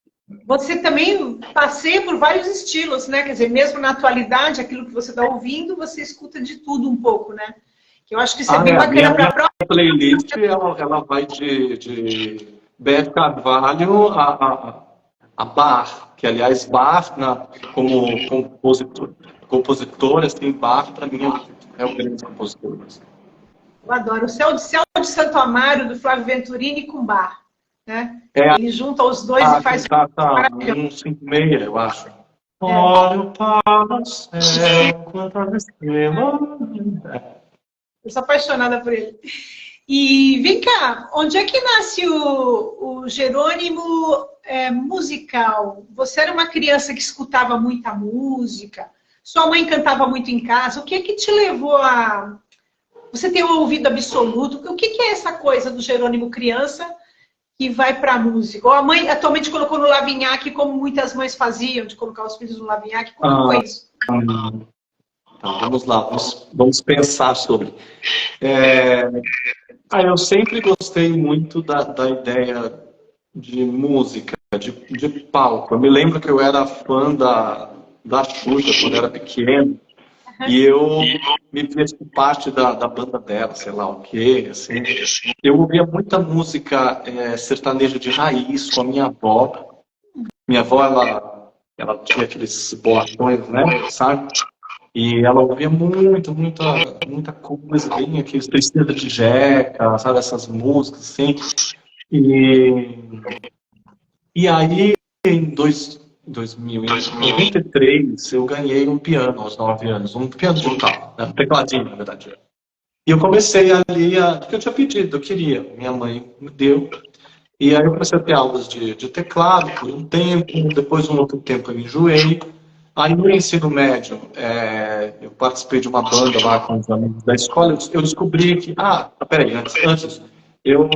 Você também passeia por vários estilos, né? Quer dizer, mesmo na atualidade, aquilo que você está ouvindo, você escuta de tudo um pouco, né? Que eu acho que isso é bem bacana para a própria playlist. Ela vai de Beth Carvalho a Bach, que aliás Bach como compositor, assim, Bach para mim é um grande compositor. Eu adoro o Céu de Santo Amaro, do Flávio Venturini, com Bach. Né? Ele junta os dois e faz... Tá, 156, eu acho. Olho para o céu, quantas estrelas... Eu sou apaixonada por ele. E vem cá, onde é que nasce o Jerônimo musical? Você era uma criança que escutava muita música? Sua mãe cantava muito em casa? O que é que te levou a você tem um ouvido absoluto. O que é essa coisa do Jerônimo criança que vai para a música? Ou a mãe atualmente colocou no Lavinhaque, como muitas mães faziam, de colocar os filhos no Lavinhaque. Como foi isso? Então, vamos lá, vamos pensar sobre. Eu sempre gostei muito da ideia de música, de palco. Eu me lembro que eu era fã da Xuxa quando eu era pequeno, e eu me fiz parte da banda dela, sei lá o quê, assim. Eu ouvia muita música sertaneja de raiz com a minha avó. Minha avó, ela tinha aqueles botões, né, sabe? E ela ouvia muita coisa, bem aqueles Tristeza de Jeca, sabe, essas músicas, assim. E aí, em 2093, eu ganhei um piano aos 9 anos, um piano de metal, né, um tecladinho, na verdade. E eu comecei ali, porque eu tinha pedido, eu queria, minha mãe me deu. E aí eu comecei a ter aulas de teclado por um tempo, depois um outro tempo eu enjoei. Aí no ensino médio, eu participei de uma banda lá com os amigos da escola, eu descobri que... peraí, antes eu...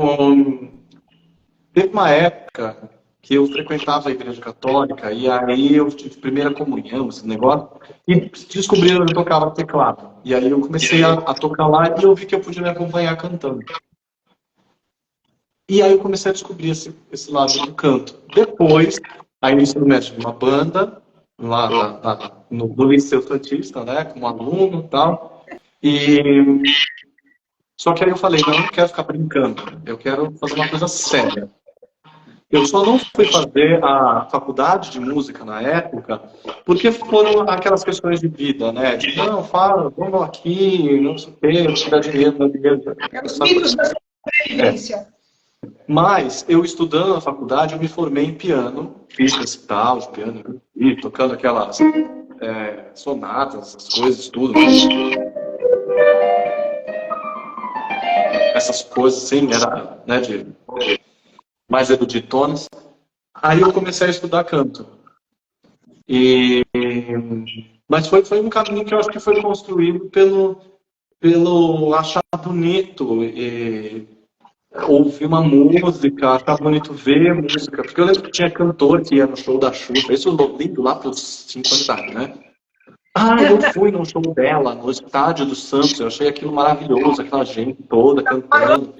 Teve uma época que eu frequentava a igreja católica, e aí eu tive primeira comunhão, esse negócio, e descobriram que eu tocava teclado. E aí eu comecei a tocar lá e eu vi que eu podia me acompanhar cantando. E aí eu comecei a descobrir esse lado do canto. Depois, aí no ensino médio de uma banda, lá no Liceu Santista, né, como aluno e tal. Só que aí eu falei, não quero ficar brincando, eu quero fazer uma coisa séria. Eu só não fui fazer a faculdade de música na época, porque foram aquelas questões de vida, né? De, não, fala, vamos aqui, não sei o quê, tirar dinheiro da igreja. Os mitos da sobrevivência. Mas, eu estudando na faculdade, eu me formei em piano, fiz recital de piano, e tocando aquelas sonatas, essas coisas, tudo. Essas coisas, assim, era, né, mais eruditonas. Aí eu comecei a estudar canto. Mas foi um caminho que eu acho que foi construído pelo achar bonito ouvir uma música, achar bonito ver música. Porque eu lembro que tinha cantor que ia no show da Xuxa, isso lindo lá para os 50 anos, né? Eu fui no show dela, no Estádio do Santos, eu achei aquilo maravilhoso, aquela gente toda cantando.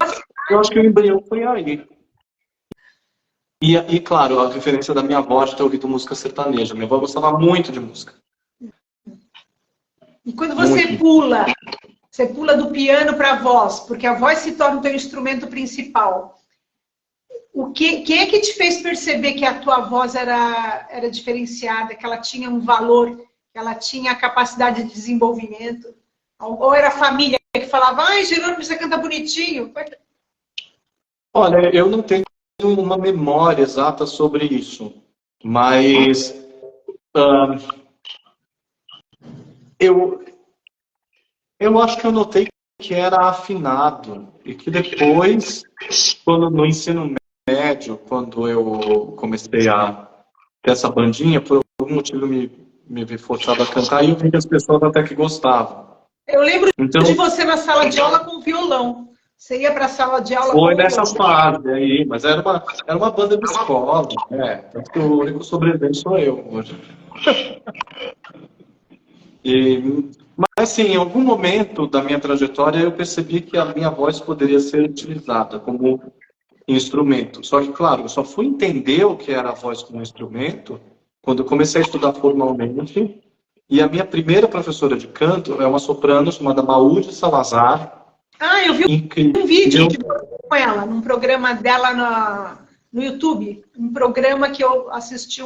Eu acho que o embrião foi aí. E claro, a referência da minha avó de ter ouvido música sertaneja. Minha avó gostava muito de música. E quando você pula do piano para a voz, porque a voz se torna o teu instrumento principal. Quem é que te fez perceber que a tua voz era diferenciada, que ela tinha um valor, que ela tinha a capacidade de desenvolvimento? Ou era a família que falava, Jerônimo, você canta bonitinho? Olha, eu não tenho uma memória exata sobre isso, mas eu acho que eu notei que era afinado e que depois, no ensino médio, quando eu comecei a ter essa bandinha, por algum motivo me vi forçado a cantar e eu vi que as pessoas até que gostavam. Eu lembro de você na sala de aula com violão. Você ia para a sala de aula Foi nessa fase aí, mas era uma banda de escola, tanto que o único sobrevivente sou eu hoje. Mas sim, em algum momento da minha trajetória eu percebi que a minha voz poderia ser utilizada como instrumento. Só que, claro, eu só fui entender o que era a voz como instrumento quando eu comecei a estudar formalmente. E a minha primeira professora de canto é uma soprano chamada Maúde Salazar. Eu vi um vídeo com ela, num programa dela no YouTube. Um programa que eu assisti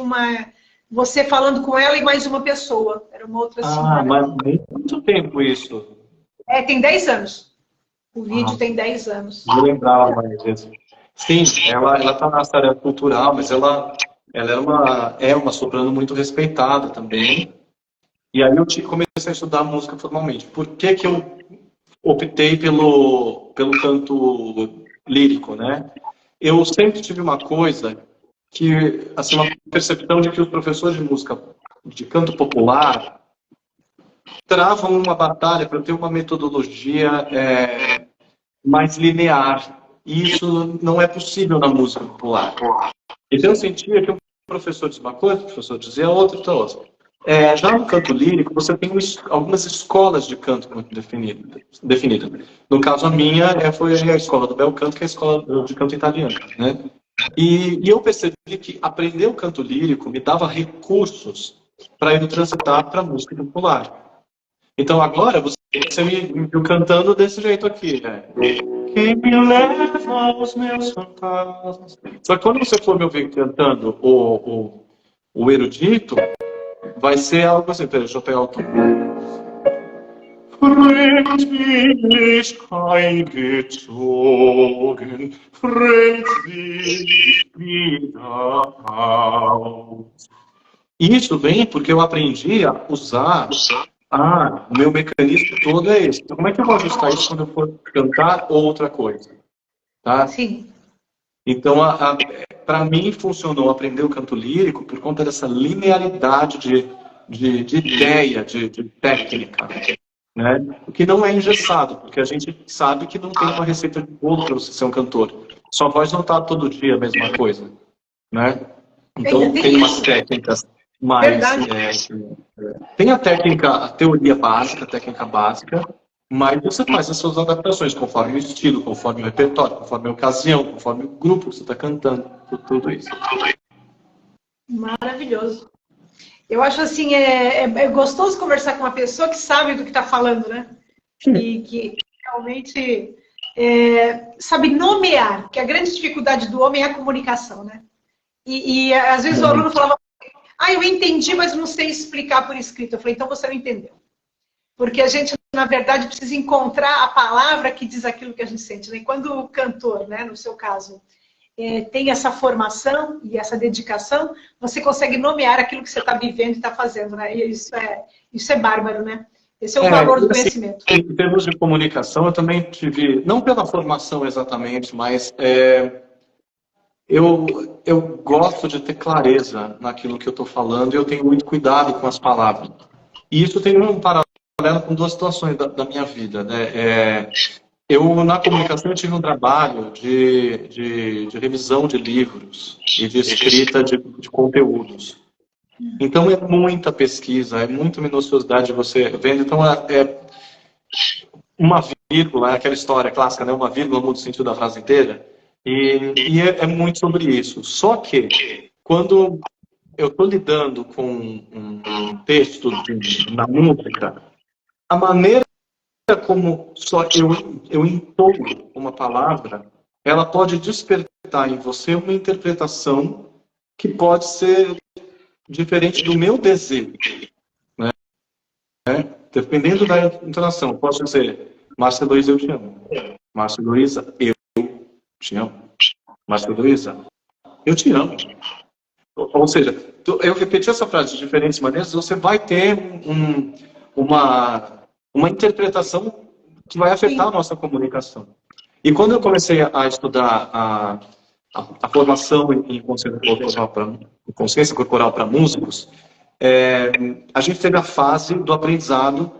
você falando com ela e mais uma pessoa. Era uma outra senhora. Mas muito tempo isso. Tem 10 anos. O vídeo tem 10 anos. Não lembrava mais disso. Sim, ela está na área cultural, mas ela é uma soprano muito respeitada também. E aí eu comecei a estudar música formalmente. Por que eu optei pelo canto lírico, né? Eu sempre tive uma coisa que, assim, uma percepção de que os professores de música de canto popular, travam uma batalha para ter uma metodologia mais linear. E isso não é possível na música popular. Então eu sentia que um professor dizia uma coisa, o professor dizia outra, outra, outra. Já no canto lírico, você tem algumas escolas de canto muito definidas. No caso, a minha foi a escola do bel canto, que é a escola de canto italiano, né? E eu percebi que aprender o canto lírico me dava recursos para eu transitar para a música popular. Então agora você me viu cantando desse jeito aqui, né? Quem me leva aos meus fantasmas. Só que quando você for me ouvir cantando o erudito, vai ser algo assim, peraí, deixa eu pegar o tom. Fremdlich eingezogen, fremdlich wieder aus. Isso vem porque eu aprendi a usar. O meu mecanismo todo é esse. Então, como é que eu vou ajustar isso quando eu for cantar outra coisa? Tá? Sim. Então, para mim, funcionou aprender o canto lírico por conta dessa linearidade de ideia, de técnica. Né? O que não é engessado, porque a gente sabe que não tem uma receita de bolo para você ser um cantor. Sua voz não está todo dia a mesma coisa. Né? Então, tem umas técnicas mais... tem a técnica, a teoria básica, a técnica básica, mas você faz as suas adaptações conforme o estilo, conforme o repertório, conforme a ocasião, conforme o grupo que você está cantando, tudo isso. Maravilhoso. Eu acho assim, é gostoso conversar com uma pessoa que sabe do que está falando, né? E que realmente sabe nomear, que a grande dificuldade do homem é a comunicação, né? E às vezes o aluno falava, eu entendi, mas não sei explicar por escrito. Eu falei, então você não entendeu. Porque a gente, na verdade, precisa encontrar a palavra que diz aquilo que a gente sente. Né? E quando o cantor, né, no seu caso, tem essa formação e essa dedicação, você consegue nomear aquilo que você está vivendo e está fazendo. Né? E isso é bárbaro, né? Esse é o valor do conhecimento. Em termos de comunicação, eu também tive, não pela formação exatamente, mas eu gosto de ter clareza naquilo que eu estou falando e eu tenho muito cuidado com as palavras. E isso tem um paralelo com duas situações da minha vida. Né? Eu, na comunicação, eu tive um trabalho de revisão de livros e de escrita de conteúdos. Então, é muita pesquisa, é muita minuciosidade você vendo. Então, uma vírgula, aquela história clássica, né? Uma vírgula muda o sentido da frase inteira. E é muito sobre isso. Só que, quando eu estou lidando com um texto na música, a maneira como só eu entono uma palavra, ela pode despertar em você uma interpretação que pode ser diferente do meu desejo. Né? Dependendo da entonação, posso dizer, Márcia Luísa, eu te amo. Márcia Luísa, eu te amo. Márcia Luísa, eu te amo. Ou seja, eu repetir essa frase de diferentes maneiras, você vai ter uma interpretação que vai afetar a nossa comunicação. E quando eu comecei a estudar a formação em consciência corporal para músicos, a gente teve a fase do aprendizado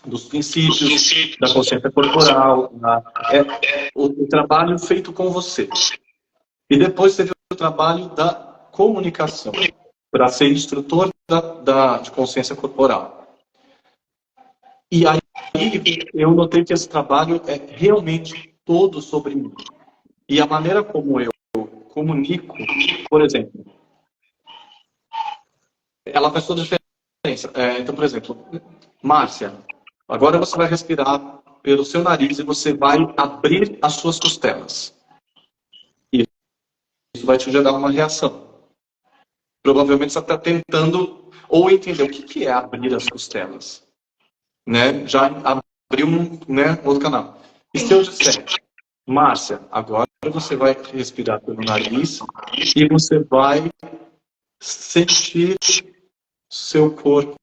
dos princípios, da consciência corporal, o trabalho feito com você. E depois teve o trabalho da comunicação, para ser instrutor de consciência corporal. E aí eu notei que esse trabalho é realmente todo sobre mim. E a maneira como eu comunico, por exemplo, ela faz toda a diferença. Então, por exemplo, Márcia, agora você vai respirar pelo seu nariz e você vai abrir as suas costelas. E isso vai te gerar uma reação. Provavelmente você está tentando ou entender o que é abrir as costelas. Né? Já abriu outro canal. E se eu disser, Márcia, agora você vai respirar pelo nariz e você vai sentir seu corpo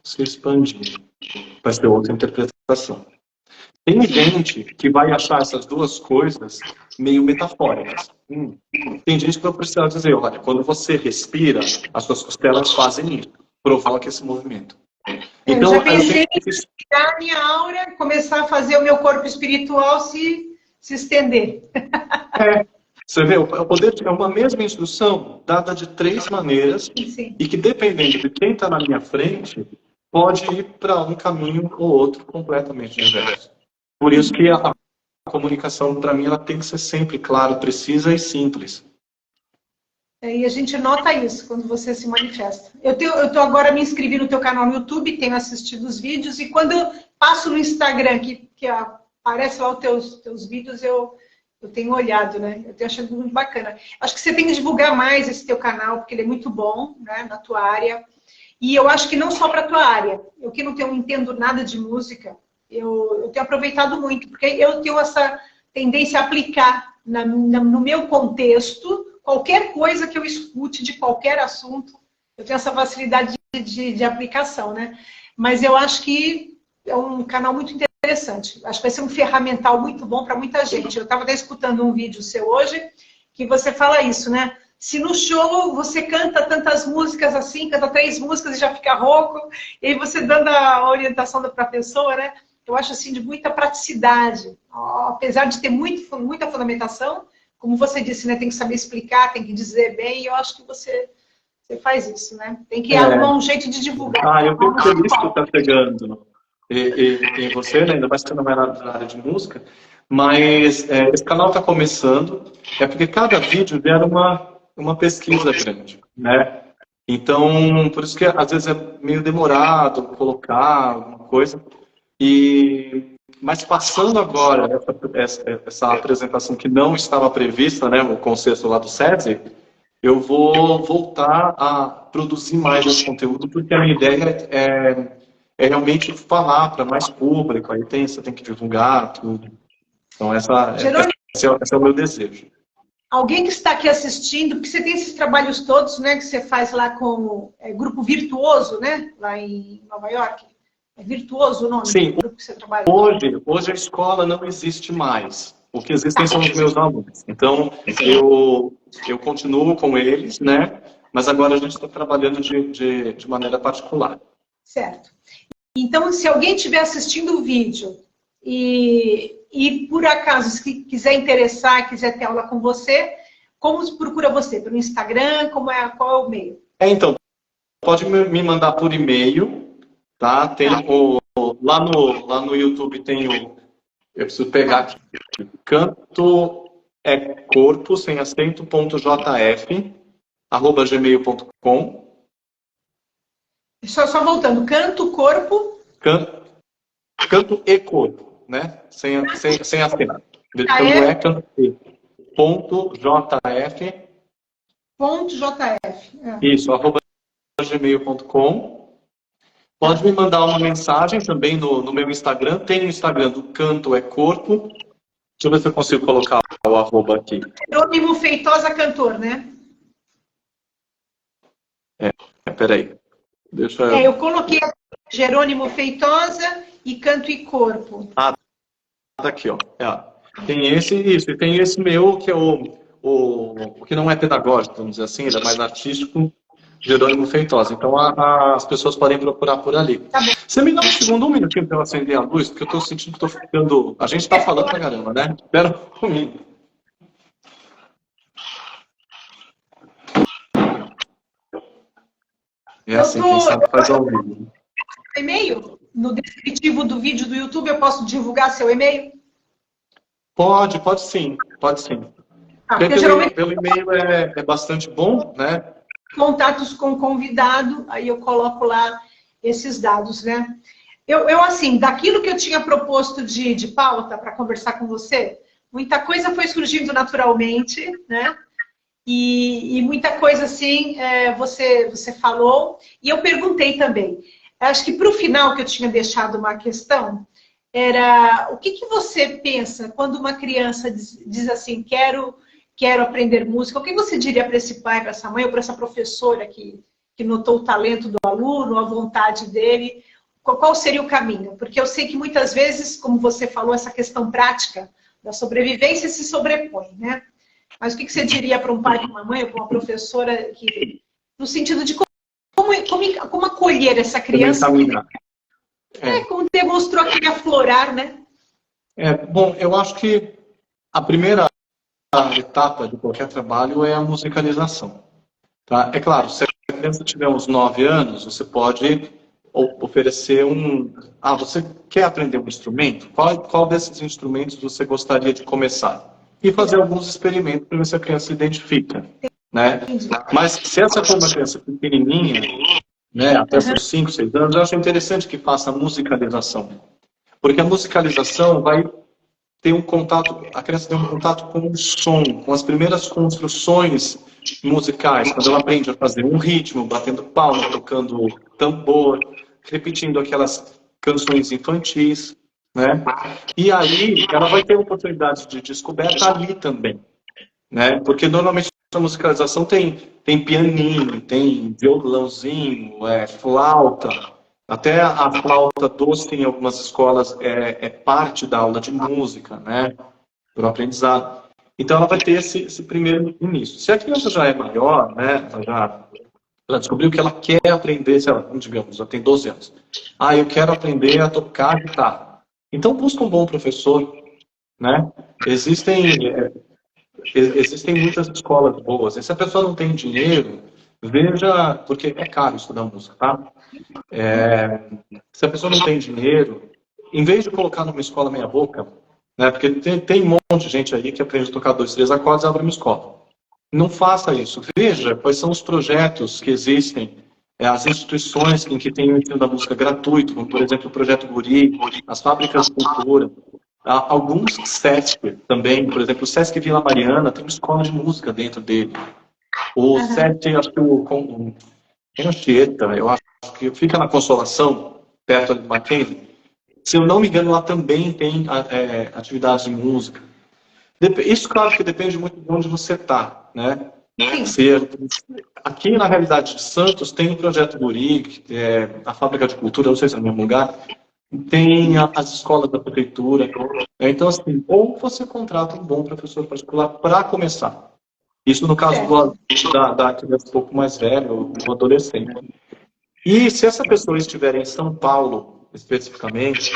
se expandir. Vai ser outra interpretação. Tem gente que vai achar essas duas coisas meio metafóricas. Tem gente que vai precisar dizer, olha, quando você respira, as suas costelas fazem isso. Provoca esse movimento. Eu já pensei em tirar a minha aura, começar a fazer o meu corpo espiritual se estender. Você vê, o poder é uma mesma instrução dada de 3 maneiras Sim. e que, dependendo de quem está na minha frente, pode ir para um caminho ou outro completamente diverso. Por isso que a comunicação, para mim, ela tem que ser sempre clara, precisa e simples. E a gente nota isso quando você se manifesta. Eu tô agora me inscrevi no teu canal no YouTube, tenho assistido os vídeos, e quando eu passo no Instagram, que aparece lá os teus vídeos, eu tenho olhado, né? Eu tenho achado muito bacana. Acho que você tem que divulgar mais esse teu canal, porque ele é muito bom, né, na tua área. E eu acho que não só para a tua área. Eu que não entendo nada de música, eu tenho aproveitado muito, porque eu tenho essa tendência a aplicar no meu contexto qualquer coisa que eu escute de qualquer assunto. Eu tenho essa facilidade de aplicação, né? Mas eu acho que é um canal muito interessante. Acho que vai ser um ferramental muito bom para muita gente. Eu estava até escutando um vídeo seu hoje, que você fala isso, né? Se no show você canta tantas músicas assim, canta 3 músicas e já fica rouco, e aí você dando a orientação para a pessoa, né? Eu acho assim de muita praticidade. Apesar de ter muita fundamentação, como você disse, né? Tem que saber explicar, tem que dizer bem, e eu acho que você faz isso, né? Tem que arrumar um jeito de divulgar. Eu fico feliz que está chegando em você, né? Ainda mais que você não é na área de música, mas esse canal está começando, porque cada vídeo gera uma pesquisa grande, né? Então, por isso que às vezes é meio demorado colocar alguma coisa. Mas passando agora essa apresentação que não estava prevista, né, o conceito lá do SESI, eu vou voltar a produzir mais esse conteúdo, porque a minha ideia é realmente falar para mais público, aí você tem que divulgar tudo. Então, esse é o meu desejo. Alguém que está aqui assistindo, porque você tem esses trabalhos todos, né, que você faz lá com o Grupo Virtuoso, né, lá em Nova York. É Virtuoso o nome Sim, do grupo que você trabalha? Hoje a escola não existe mais. O que existem são os meus alunos. Então, eu continuo com eles, né? Mas agora a gente está trabalhando de maneira particular. Certo. Então, se alguém estiver assistindo o vídeo e por acaso, se quiser interessar, quiser ter aula com você, como procura você? Pelo Instagram? Qual é o meio? Então, pode me mandar por e-mail, tá? Tem lá no YouTube tem eu preciso pegar aqui. Canto é corpo, sem acento, .jf, @gmail.com. Só voltando, canto, corpo... Canto e corpo, né? Sem acento. Canto e. .jf. .jf. Isso, @gmail.com. Pode me mandar uma mensagem também no meu Instagram. Tem o Instagram do Canto é Corpo. Deixa eu ver se eu consigo colocar o arroba aqui. Jerônimo Feitosa, cantor, né? Peraí. Deixa eu coloquei Jerônimo Feitosa e Canto e Corpo. Tá aqui, ó. Tem esse e tem esse meu, que é o que não é pedagógico, vamos dizer assim, ele é mais artístico, Jerônimo Feitosa. Então as pessoas podem procurar por ali. Tá bom. Você me dá um minutinho para eu acender a luz, porque eu estou sentindo que estou ficando... A gente está falando pra caramba, né? Espera um minuto. É assim, quem sabe faz ao vivo. E-mail? No descritivo do vídeo do YouTube eu posso divulgar seu e-mail? Pode sim, pode sim. Porque geralmente... pelo e-mail é bastante bom, né? Contatos com convidado, aí eu coloco lá esses dados, né? Eu assim, daquilo que eu tinha proposto de pauta para conversar com você, muita coisa foi surgindo naturalmente, né? E muita coisa assim você falou, e eu perguntei também. Acho que para o final que eu tinha deixado uma questão, era o que você pensa quando uma criança diz assim, quero aprender música, o que você diria para esse pai, para essa mãe, ou para essa professora que notou o talento do aluno, a vontade dele, qual seria o caminho? Porque eu sei que muitas vezes, como você falou, essa questão prática da sobrevivência se sobrepõe, né? Mas o que você diria para um pai, para uma mãe, ou para uma professora, no sentido de como acolher essa criança Como demonstrou aquele aflorar, né? Bom, eu acho que a primeira etapa de qualquer trabalho é a musicalização. Tá? É claro, se a criança tiver uns 9 anos, você pode oferecer um... Ah, você quer aprender um instrumento? Qual desses instrumentos você gostaria de começar? E fazer alguns experimentos para ver se a criança se identifica. Né? Mas se essa for uma criança pequenininha, né, até seus 5, 6 anos, eu acho interessante que faça a musicalização. Porque a musicalização vai ter um contato, a criança tem um contato com o som, com as primeiras construções musicais, quando ela aprende a fazer um ritmo, batendo palma, tocando tambor, repetindo aquelas canções infantis, né? E aí ela vai ter oportunidade de descoberta ali também, né? Porque normalmente a musicalização tem pianinho, tem violãozinho, flauta. Até a flauta doce em algumas escolas é parte da aula de música, né? Para o aprendizado. Então ela vai ter esse primeiro início. Se a criança já é maior, né? Ela descobriu que ela quer aprender, sei lá, digamos, já tem 12 anos. Ah, eu quero aprender a tocar guitarra. Então busca um bom professor, né? Existem muitas escolas boas. E se a pessoa não tem dinheiro, veja, porque é caro estudar música, tá? Se a pessoa não tem dinheiro, em vez de colocar numa escola meia boca, né? Porque tem um monte de gente aí que aprende a tocar 2, 3 acordes e abre uma escola. Não faça isso. Veja quais são os projetos que existem, as instituições em que tem o ensino da música gratuito, como, por exemplo, o Projeto Guri, as fábricas de cultura. Alguns SESC também, por exemplo, o SESC Vila Mariana tem uma escola de música dentro dele. O SESC, acho que tem Anchieta, eu acho que fica na Consolação, perto ali do Mackenzie. Se eu não me engano, lá também tem atividades de música. Isso, claro, que depende muito de onde você está, né? Aqui, na realidade de Santos, tem o Projeto Guri, que é a Fábrica de Cultura, não sei se é no mesmo lugar, tem as escolas da prefeitura. Então, assim, ou você contrata um bom professor particular para começar. Isso no caso da criança um pouco mais velha, ou do adolescente. E se essa pessoa estiver em São Paulo, especificamente,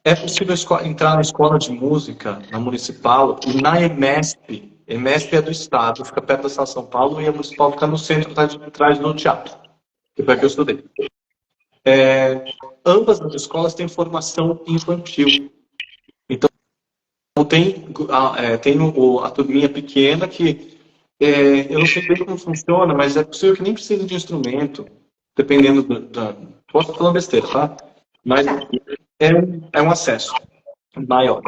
é possível entrar na escola de música, na municipal, e na EMESP. EMESP é do Estado, fica perto da Estação São Paulo, e a municipal fica no centro, atrás do teatro, que foi que eu estudei. Ambas as escolas têm formação infantil. Então, tem a turminha pequena que eu não sei bem como funciona, mas é possível que nem precise de instrumento, dependendo posso falar besteira, tá? Mas é um acesso maior.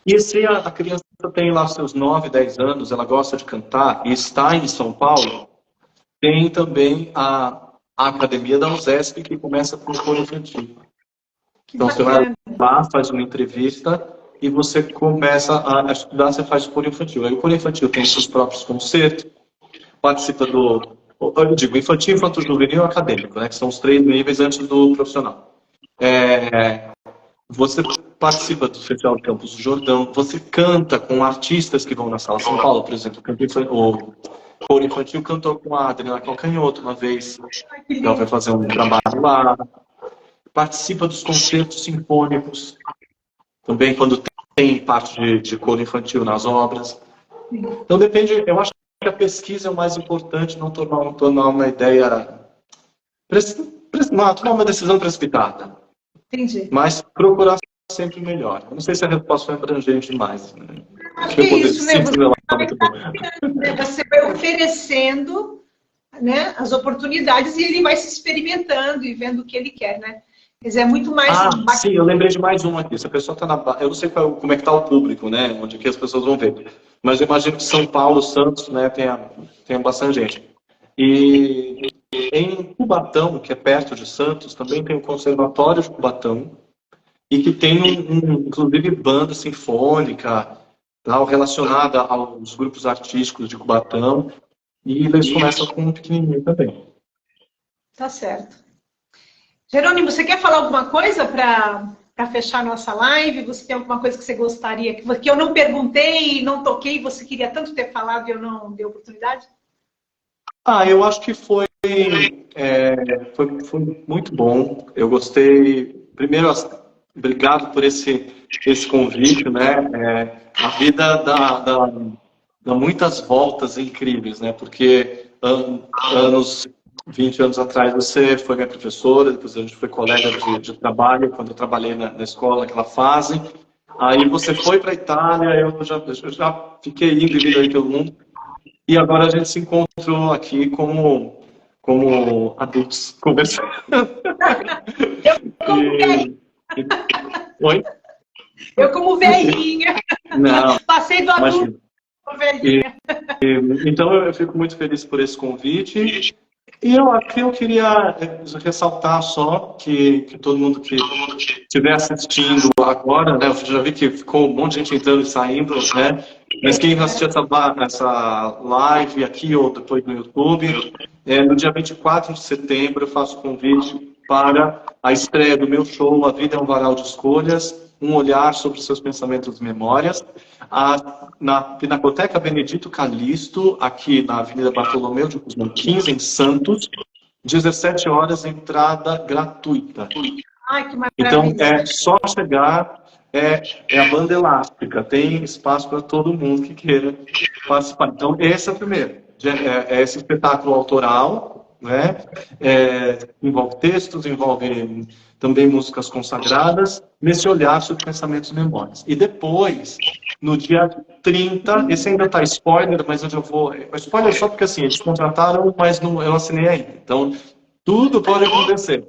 E se a criança tem lá seus 9, 10 anos, ela gosta de cantar e está em São Paulo, tem também a academia da USESP, que começa com o coro infantil. Então você vai lá, faz uma entrevista e você começa a estudar, você faz o coro infantil. Aí o coro infantil tem seus próprios concertos, participa eu digo, infantil, infanto-juvenil e acadêmico, né, que são os 3 níveis antes do profissional. Você participa do Festival de Campos do Jordão, você canta com artistas que vão na Sala São Paulo, por exemplo, o coro infantil cantou com a Adriana Calcanhoto uma vez, ela vai fazer um trabalho lá. Participa dos concertos sinfônicos, também quando tem parte de coro infantil nas obras. Então depende, eu acho que a pesquisa é o mais importante, não tornar uma ideia, tomar uma decisão precipitada. Entendi. Mas procurar sempre melhor. Eu não sei se a resposta foi abrangente demais. Né? Acho que é isso, né? Você vai oferecendo, né, as oportunidades e ele vai se experimentando e vendo o que ele quer, né? Quer dizer, é muito mais... Sim, eu lembrei de mais um aqui. Se a pessoa está eu não sei como é que está o público, né? Onde que as pessoas vão ver. Mas eu imagino que São Paulo, Santos, né, tem bastante gente. E em Cubatão, que é perto de Santos, também tem o Conservatório de Cubatão, e que tem, inclusive, banda sinfônica, relacionada aos grupos artísticos de Cubatão, e eles começam com um pequenininho também. Tá certo. Jerônimo, você quer falar alguma coisa para fechar nossa live? Você tem alguma coisa que você gostaria, que eu não perguntei, não toquei, você queria tanto ter falado e eu não dei oportunidade? Eu acho que foi foi muito bom. Eu gostei. Primeiro, obrigado por esse convite, né? A vida dá muitas voltas incríveis, né? Porque anos, 20 anos atrás, você foi minha professora, depois a gente foi colega de trabalho, quando eu trabalhei na escola, naquela fase. Aí você foi para a Itália, eu já fiquei indo e vindo aí pelo mundo. E agora a gente se encontrou aqui como adultos conversando. Oi? Eu como velhinha. Não, Passei do adulto para velhinha. Então eu fico muito feliz por esse convite. E eu queria ressaltar só que todo mundo que estiver assistindo agora, né, eu já vi que ficou um monte de gente entrando e saindo, né? Mas quem assistir essa live aqui ou depois no YouTube, no dia 24 de setembro eu faço convite para a estreia do meu show A Vida é um Varal de Escolhas, um olhar sobre seus pensamentos e memórias, na Pinacoteca Benedito Calixto, aqui na Avenida Bartolomeu de Guzmão 15, em Santos, 17 horas, entrada gratuita. Ai, que Então, maravilha. é só chegar, é a banda elástica, tem espaço para todo mundo que queira participar. Então, esse é o primeiro, é esse espetáculo autoral, né? Envolve textos, envolve também músicas consagradas, nesse olhar sobre pensamentos e memórias. E depois, no dia 30, esse ainda está spoiler, mas eu já vou... Spoiler só porque, assim, eles contrataram, mas eu não assinei ainda. Então, tudo pode acontecer.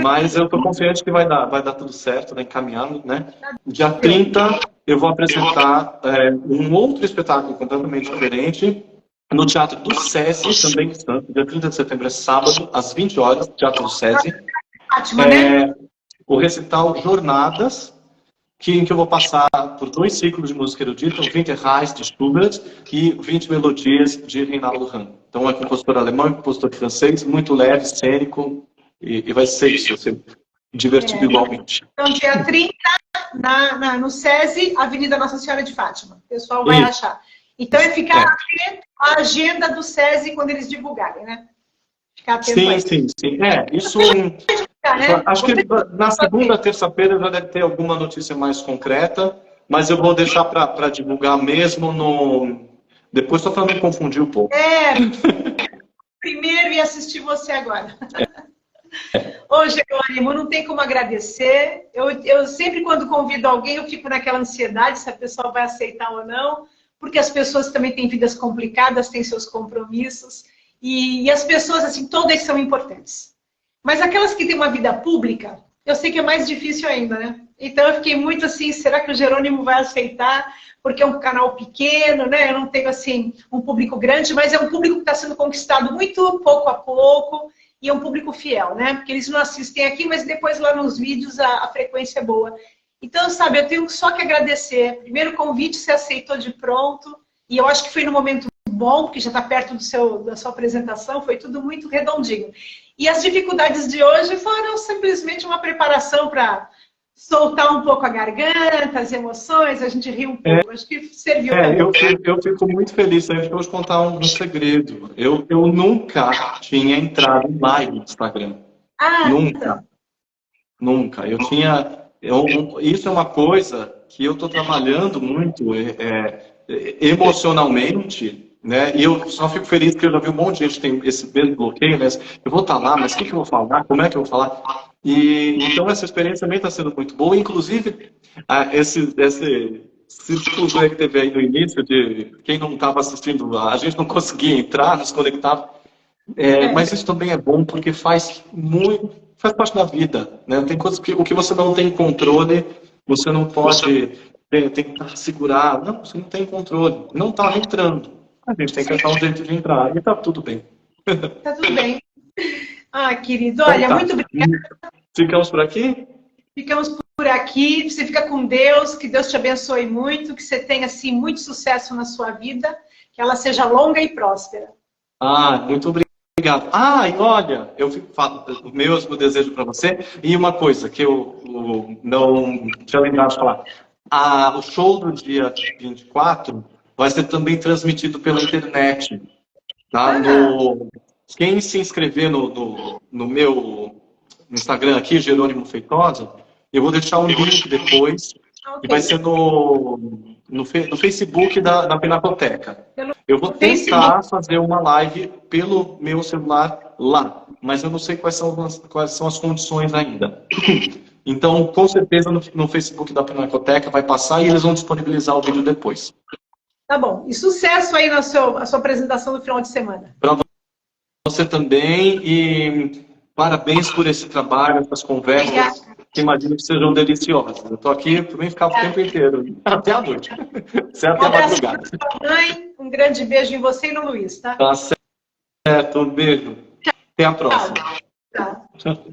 Mas eu estou confiante que vai dar tudo certo, né, encaminhado, né? Dia 30, eu vou apresentar um outro espetáculo completamente diferente, no Teatro do SESI, também em Santos, dia 30 de setembro, é sábado, às 20 horas, Teatro do SESI. O recital Jornadas, em que eu vou passar por 2 ciclos de música erudita, o 20 Reis de Schubert e 20 Melodias de Reinaldo Hahn. Então é compositor alemão e compositor francês, muito leve, cênico, e vai ser isso, vai ser divertido igualmente. Então, dia 30, no SESI, Avenida Nossa Senhora de Fátima. O pessoal vai achar. Então, ficar atento à agenda do SESI quando eles divulgarem, né? Ficar atento a isso. Sim. Isso... Acho que na segunda, terça-feira já deve ter alguma notícia mais concreta, mas eu vou deixar para divulgar mesmo no... Depois, só para não confundir um pouco. Primeiro ia assistir você agora. Ô, Jerônimo, não tem como agradecer. Eu sempre, quando convido alguém, eu fico naquela ansiedade se a pessoa vai aceitar ou não, porque as pessoas também têm vidas complicadas, têm seus compromissos, e as pessoas, assim, todas são importantes. Mas aquelas que têm uma vida pública, eu sei que é mais difícil ainda, né? Então eu fiquei muito assim, será que o Jerônimo vai aceitar? Porque é um canal pequeno, né? Eu não tenho, assim, um público grande, mas é um público que está sendo conquistado muito pouco a pouco, e é um público fiel, né? Porque eles não assistem aqui, mas depois lá nos vídeos a frequência é boa. Então, sabe, eu tenho só que agradecer. Primeiro convite você aceitou de pronto, e eu acho que foi no momento bom, porque já está perto da sua apresentação, foi tudo muito redondinho. E as dificuldades de hoje foram simplesmente uma preparação para soltar um pouco a garganta, as emoções, a gente ri um pouco. Acho que serviu. Eu fico muito feliz. Eu vou te contar um segredo. Eu nunca tinha entrado em live no Instagram. Nunca. Isso é uma coisa que eu estou trabalhando muito emocionalmente. Né? E eu só fico feliz que eu já vi um monte de gente que tem esse mesmo bloqueio, né? Eu vou estar lá, mas o que eu vou falar? Como é que eu vou falar? Então essa experiência também está sendo muito boa. Inclusive, esse círculo que teve aí no início, de quem não estava assistindo, a gente não conseguia entrar, nos conectava. Mas isso também é bom, porque faz parte da vida. Né? Tem coisas que o que você não tem controle, você não pode tentar segurar. Não, você não tem controle. Não está entrando. A gente tem que achar um jeito de entrar. E tá tudo bem. Tá tudo bem. Querido, olha, muito obrigada. Ficamos por aqui? Ficamos por aqui. Você fica com Deus, que Deus te abençoe muito, que você tenha, assim, muito sucesso na sua vida, que ela seja longa e próspera. Muito obrigado. E olha, eu fico o mesmo desejo para você. E uma coisa que eu não tinha lembrado de falar. O show do dia 24 vai ser também transmitido pela internet. Tá? quem se inscrever no meu Instagram aqui, Jerônimo Feitosa, eu vou deixar um link depois, que vai ser no Facebook da Pinacoteca. Eu vou tentar fazer uma live pelo meu celular lá, mas eu não sei quais são as condições ainda. Então, com certeza, no Facebook da Pinacoteca vai passar e eles vão disponibilizar o vídeo depois. Tá bom. E sucesso aí na sua apresentação no final de semana. Para você também, e parabéns por esse trabalho, essas conversas, que imagino que sejam deliciosas. Eu estou aqui para ficar o tempo inteiro, até a noite, até a madrugada. Mãe, um grande beijo em você e no Luiz, tá? Tá certo, um beijo. Até a próxima. Tchau.